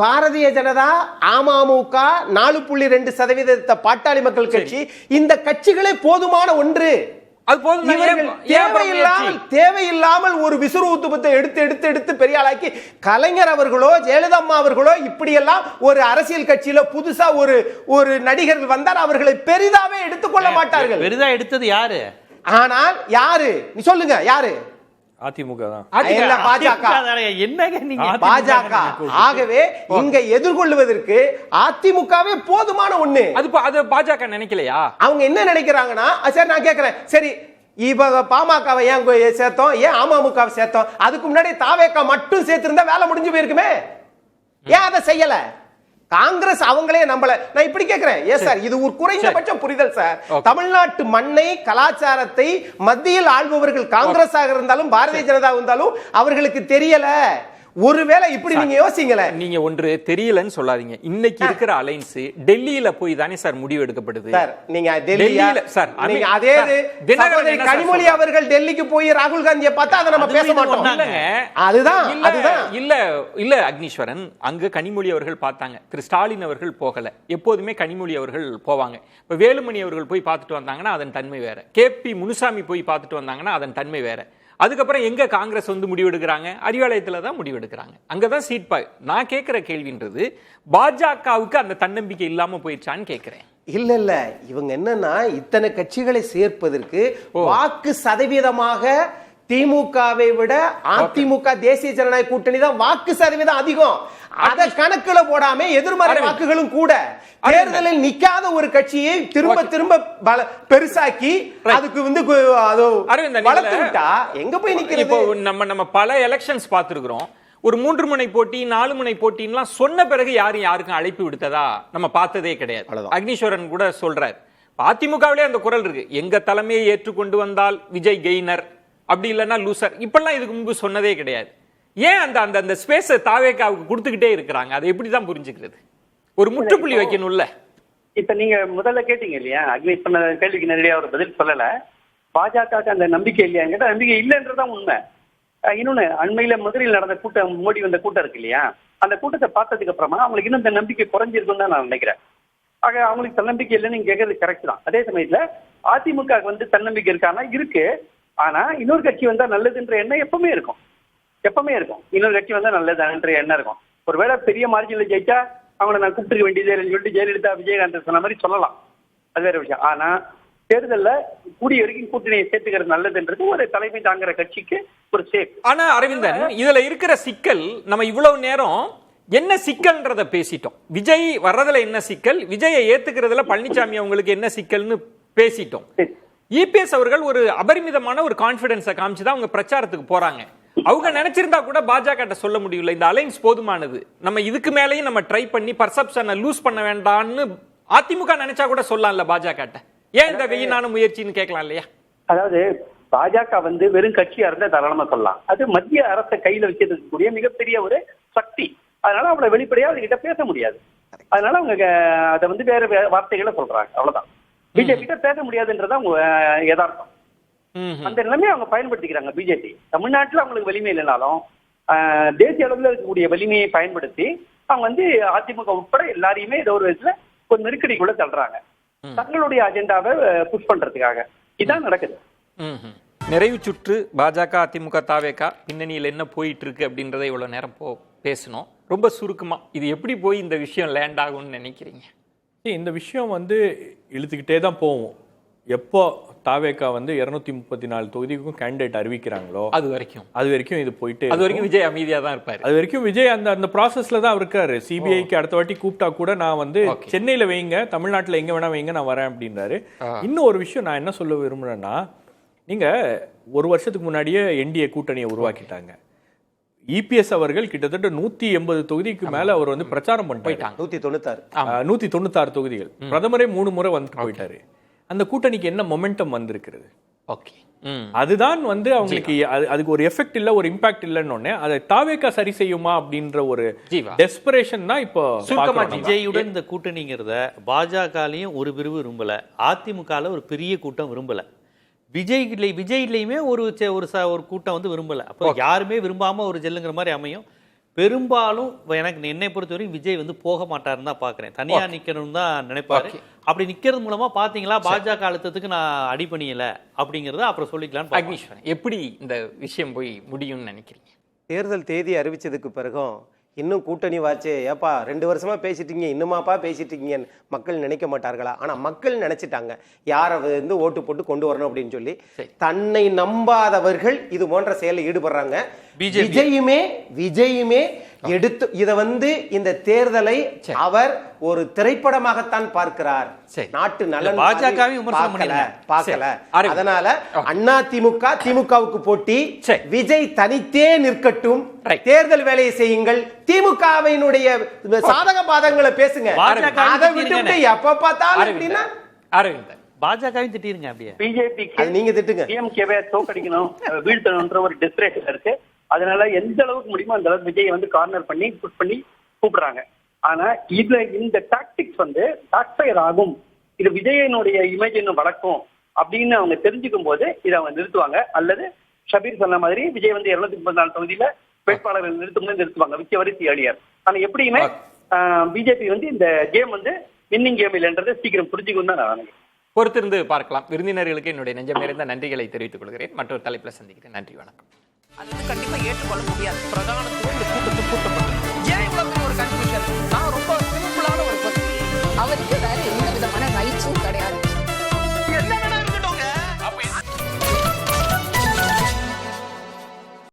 பாரதிய ஜனதா, அமமுக 4.2% பாட்டாளி மக்கள் கட்சி, இந்த கட்சிகளே போதுமான ஒன்று. தேவையில்லாமல் ஒரு விசுரூத்துவத்தை எடுத்து பெரிய ஆளாக்கி கலைஞர் அவர்களோ ஜெயலலிதா அவர்களோ இப்படி எல்லாம் ஒரு அரசியல் கட்சியில புதுசா ஒரு நடிகர்கள் வந்தால் அவர்களை பெரிதாவே எடுத்துக்கொள்ள மாட்டார்கள். பெரிதா எடுத்தது யாரு? ஆனால் யாரு நீ சொல்லுங்க, யாரு? அதிமுக தான். பாஜக. ஆகவே இங்க எதிர்கொள்வதற்கு அதிமுகவே போதுமான ஒண்ணு. அது பாஜக நினைக்கலையா? அவங்க என்ன நினைக்கிறாங்கன்னா, சரி நான் கேட்கிறேன், சரி இப்ப பாமகவை ஏன் சேர்த்தோம், ஏன் அமமுகவை சேர்த்தோம்? அதுக்கு முன்னாடி தாவேகா மட்டும் சேர்த்திருந்தா வேலை முடிஞ்சு போயிருக்குமே. ஏன் அதை செய்யல? காங்கிரஸ் அவங்களே நம்பல. நான் இப்படி கேட்கிறேன், ஏன் சார் இது ஒரு குறைந்தபட்சம் புரிதல் சார். தமிழ்நாட்டு மண்ணை, கலாச்சாரத்தை மத்தியில் ஆள்பவர்கள் காங்கிரஸாக இருந்தாலும் பாரதிய ஜனதா இருந்தாலும் அவர்களுக்கு தெரியல. ஒருவேளை இப்படி நீங்க யோசிங்களேன். நீங்க ஒன்று தெரியலன்னு சொல்லாதீங்க. இன்னைக்கு இருக்கிற அலைன்ஸ் டெல்லியில போய் தானே சார் முடிவு எடுக்கப்படுது. சார் நீங்க டெல்லியில சார் நீங்க அதே சகோதரி கனிமொழி அவர்கள் டெல்லிக்கு போய் ராகுல் காந்தியை பார்த்தா அதை நம்ம பேச மாட்டோம். அதுதான் இல்ல அக்னீஸ்வரன், அங்க கனிமொழி அவர்கள் பார்த்தாங்க, திரு ஸ்டாலின் அவர்கள் போகல. எப்போதுமே கனிமொழி அவர்கள் போவாங்க. இப்ப வேலுமணி அவர்கள் போய் பார்த்துட்டு வந்தாங்கன்னா அதன் தன்மை வேற, KP முனுசாமி போய் பார்த்துட்டு வந்தாங்கன்னா அதன் தன்மை வேற. அதுக்கப்புறம் எங்க காங்கிரஸ் வந்து முடிவெடுக்கிறாங்க? அறிவாலயத்துல தான் முடிவெடுக்கிறாங்க. அங்கதான் சீட் நான் கேட்கிற கேள்வின்றது பாஜகவுக்கு அந்த தன்னம்பிக்கை இல்லாம போயிடுச்சான்னு கேட்கிறேன். இல்ல இவங்க என்னன்னா இத்தனை கட்சிகளை சேர்ப்பதற்கு வாக்கு சதவீதமாக திமுகவை விட அதிமுக தேசிய ஜனநாயக கூட்டணி தான் வாக்கு சதவீதம் அதிகம். அத கணக்குல போடாம எதிர்மறை வாக்குகளும் கூட தேர்தலில் நிக்காத ஒரு கட்சியை திரும்ப திரும்ப பெருசாக்கி அதுக்கு வந்து வளர்த்து விட்டா எங்க போய் நிக்கிறது? இப்போ நம்ம பல எலெக்ஷன்ஸ் பார்த்திருக்கிறோம். ஒரு 3 முனை போட்டி 4 முனை போட்டின்லாம் சொன்ன பிறகு யாருக்கும் அழைப்பு விடுத்ததா நம்ம பார்த்ததே கிடையாது. அக்னீஸ்வரன் கூட சொல்றாரு, அதிமுகவிலே அந்த குரல் இருக்கு, எங்க தலைமையை ஏற்றுக்கொண்டு வந்தால் விஜய் கெய்னர், அப்படி இல்லைன்னா லூசர். இப்பெல்லாம் இதுக்கு முன்பு சொன்னதே கிடையாது. ஏன் அந்த அந்த ஸ்பேஸ் தாவேக்காவுக்கு கொடுத்துக்கிட்டே இருக்கிறாங்க? அதை எப்படிதான் புரிஞ்சுக்கிறது? ஒரு முற்றுப்புள்ளி வைக்கணும்ல. இப்ப நீங்க முதல்ல கேட்டீங்க இல்லையா, அக்னீஷ் பண்ண கேள்விக்கு நேரடியா ஒரு பதில் சொல்லல. பாஜகவுக்கு அந்த நம்பிக்கை இல்லையான்னு கேட்டா நம்பிக்கை இல்லைன்றதான் உண்மை. இன்னொன்னு, அண்மையில மதுரையில் நடந்த கூட்டம், மோடி வந்த கூட்டம் இருக்கு இல்லையா, அந்த கூட்டத்தை பார்த்ததுக்கு அப்புறமா அவங்களுக்கு இன்னும் இந்த நம்பிக்கை குறைஞ்சிருக்குன்னு தான் நான் நினைக்கிறேன். ஆக அவங்களுக்கு தன்னம்பிக்கை இல்லைன்னு நீங்க கேட்கறது கரெக்ட் தான். அதே சமயத்துல அதிமுக வந்து தன்னம்பிக்கை இருக்கானா இருக்கு. ஆனா இன்னொரு கட்சி வந்தா நல்லதுன்ற எண்ணம் எப்பவுமே இருக்கும். இன்னொரு கட்சி வந்தா நல்லதுன்ற எண்ணம் இருக்கும். ஒருவேளை பெரிய மார்ஜின்ல ஜெயிச்சா அவங்களை நான் கூப்பிட்டுக்க வேண்டியதே இல்லைன்னு சொல்லிட்டு ஜெயலலிதா விஜயகாந்த் சொன்ன மாதிரி சொல்லலாம், அது வேற விஷயம். ஆனா தேர்தல்ல கூடிய வரைக்கும் கூட்டணியை சேர்த்துக்கிறது நல்லதுன்றது ஒரு தலைமை தாங்குற கட்சிக்கு ஒரு சேஃப். ஆனா அரவிந்தன், இதுல இருக்கிற சிக்கல், நம்ம இவ்வளவு நேரம் என்ன சிக்கல்ன்றத பேசிட்டோம். விஜய் வர்றதுல என்ன சிக்கல், விஜயை ஏத்துக்கிறதுல பழனிசாமி அவங்களுக்கு என்ன சிக்கல்னு பேசிட்டோம். இபிஎஸ் அவர்கள் ஒரு அபரிமிதமான ஒரு கான்பிடன்ஸை காமிச்சுதான் அவங்க பிரச்சாரத்துக்கு போறாங்க. அவங்க நினைச்சிருந்தா கூட பாஜக சொல்ல முடியல, இந்த அலைன்ஸ் போதுமானது, நம்ம இதுக்கு மேலேயும் நம்ம ட்ரை பண்ணி பர்செப்ஷனை லூஸ் பண்ண வேண்டாம்னு அதிமுக நினைச்சா கூட சொல்லலாம்ல பாஜக. ஏன் இந்த வெயினான முயற்சின்னு கேட்கலாம் இல்லையா? அதாவது பாஜக வந்து வெறும் கட்சியா இருந்தா தாராளமா சொல்லலாம். அது மத்திய அரசை கையில வச்சிருக்கக்கூடிய மிகப்பெரிய ஒரு சக்தி. அதனால அவங்களை வெளிப்படையா அவர்கிட்ட பேச முடியாது. அதனால அவங்க அதை வந்து வேற வார்த்தைகளை சொல்றாங்க, அவ்வளவுதான். பிஜேபி கிட்ட பேச முடியாதுன்றதான் யதார்த்தம். அந்த நிலைமையை அவங்க பயன்படுத்திக்கிறாங்க. பிஜேபி தமிழ்நாட்டில் அவங்களுக்கு வலிமை இல்லைனாலும் தேசிய அளவில் இருக்கக்கூடிய வலிமையை பயன்படுத்தி அவங்க வந்து அதிமுக உட்பட எல்லாரையுமே ஏதோ ஒரு விதத்துல ஒரு நெருக்கடிக்குள்ள தள்ளுறாங்க, தங்களுடைய அஜெண்டாவை புஷ் பண்றதுக்காக. இதான் நடக்குது. நிறைவு சுற்று பாஜக அதிமுக தாவேகா பின்னணியில் என்ன போயிட்டு இருக்கு அப்படின்றத இவ்வளவு நேரம் பேசணும். ரொம்ப சுருக்கமா இது எப்படி போய் இந்த விஷயம் லேண்ட் ஆகும்னு நினைக்கிறீங்க? இந்த விஷயம் வந்து இழுத்துக்கிட்டே தான் போவோம். எப்போ தாவேகா வந்து 234 தொகுதிக்கும் கேண்டிடேட் அறிவிக்கிறாங்களோ அது வரைக்கும் இது போயிட்டு, அது வரைக்கும் விஜய் அமைதியா தான் இருப்பாரு. அது வரைக்கும் விஜய் அந்த ப்ராசஸ்ல தான் இருக்காரு. சிபிஐக்கு அடுத்த வாட்டி கூப்பிட்டா கூட நான் வந்து சென்னையில வைங்க, தமிழ்நாட்டில் எங்க வேணா வைங்க, நான் வரேன் அப்படின்றாரு. இன்னும் ஒரு விஷயம் நான் என்ன சொல்ல விரும்புறேன்னா, நீங்க ஒரு வருஷத்துக்கு முன்னாடியே என்டிஏ கூட்டணியை உருவாக்கிட்டாங்க. இபிஎஸ் அவர்கள் கிட்டத்தட்ட 180 தொகுதிக்கு மேல அவர் வந்து பிரச்சாரம் பண்ணிட்டாங்க. 196 தொகுதிகள். பிரதமரே 3 முறை வந்து போயிட்டாரு. அந்த கூட்டணிக்கு என்ன மொமெண்டம் வந்திருக்கிறது? அதுதான் வந்து அவங்களுக்கு அதுக்கு ஒரு எஃபெக்ட் இல்ல, ஒரு இம்பாக்ட் இல்லன்னு அதை தாவேகா சரி செய்யுமா அப்படின்ற ஒரு டெஸ்பரேஷன் தான் இப்போ. விஜயுடன் இந்த கூட்டணிங்கிறத பாஜகலையும் ஒரு பிரிவு விரும்பல, அதிமுகல ஒரு பெரிய கூட்டம் விரும்பல, விஜய்லையுமே ஒரு கூட்டம் வந்து விரும்பல. அப்போ யாருமே விரும்பாம ஒரு ஜெல்லுங்கிற மாதிரி அமையும். பெரும்பாலும் எனக்கு என்னை பொறுத்தவரைக்கும் விஜய் வந்து போக மாட்டாருன்னு தான் பாக்குறேன். தனியா நிக்கணும்னு தான் நினைப்பாரு. அப்படி நிக்கிறது மூலமா பாத்தீங்களா பாஜக அழுத்தத்துக்கு நான் அடிபணியல அப்படிங்கறத அப்புறம் சொல்லிக்கலாம். அக்னீஸ்வரன், எப்படி இந்த விஷயம் போய் முடியும்னு நினைக்கிறீங்க? தேர்தல் தேதி அறிவிச்சதுக்கு பிறகும் இன்னும் கூட்டணி வாச்சே, ஏப்பா 2 வருஷமா பேசிட்டீங்க, இன்னுமாப்பா பேசிட்டீங்க மக்கள் நினைக்க மாட்டார்களா? ஆனா மக்கள் நினைச்சிட்டாங்க, யாரை வந்து ஓட்டு போட்டு கொண்டு வரணும் அப்படின்னு சொல்லி. தன்னை நம்பாதவர்கள் இது போன்ற செயலில் ஈடுபடுறாங்க. விஜயுமே எடுத்து இத வந்து இந்த தேர்தலை அவர் ஒரு திரைப்படமாகத்தான் பார்க்கிறார். நாட்டு நலன் பார்க்கல. அதனால அண்ணா திமுகவுக்கு போட்டி, விஜய் தனித்தே நிற்கட்டும், தேர்தல் வேலையை செய்யுங்கள், திமுகவினுடைய சாதக பாதங்களை பேசுங்க. அதை விட்டு எப்ப பார்த்தாலும் அப்படின்னா பாஜகவையும் திட்டிருங்க. அப்படியே பிஜேபி நீங்க திட்டுங்க. டிஎம்கேவை தோக்கடிக்கணும், வீழ்த்தணும்ன்ற ஒரு டெஸ்பரேஷன் இருக்கு. அதனால எந்த அளவுக்கு முடியுமோ அந்த அளவுக்கு விஜயை வந்து கார்னர் பண்ணி புஷ் பண்ணி கூப்பிடுறாங்க. ஆனா இதுல இந்த டாக்டிக்ஸ் வந்து டாக்ஃபயர் ஆகும், இது விஜயனுடைய இமேஜ் இன்னும் வளர்க்கும் அப்படின்னு அவங்க தெரிஞ்சுக்கும் போது இதை அவங்க நிறுத்துவாங்க. அல்லது ஷபீர் சொன்ன மாதிரி விஜய் வந்து 234 தொகுதியில வேட்பாளர்கள் நிறுத்துவாங்க விச் எவர் இஸ் ஏர்லியர். ஆனா எப்படியுமே பிஜேபி வந்து இந்த கேம் வந்து வின்னிங் கேம் இல்லைன்றதை சீக்கிரம் புரிஞ்சுக்கும் தான் நான் நினைக்கிறேன். பொறுத்திருந்து பார்க்கலாம். விருந்தினர்களுக்கு என்னுடைய நெஞ்சம் நிறைந்த நன்றிகளை தெரிவித்துக் கொள்கிறேன். மற்றொரு தலைப்பில் சந்திக்கிறேன். நன்றி, வணக்கம். அது வந்து கண்டிப்பா ஏற்றுக்கொள்ள முடியாது. பிரதானத்துவம் இந்த கூட்டத்தில் கூட்டப்படும்.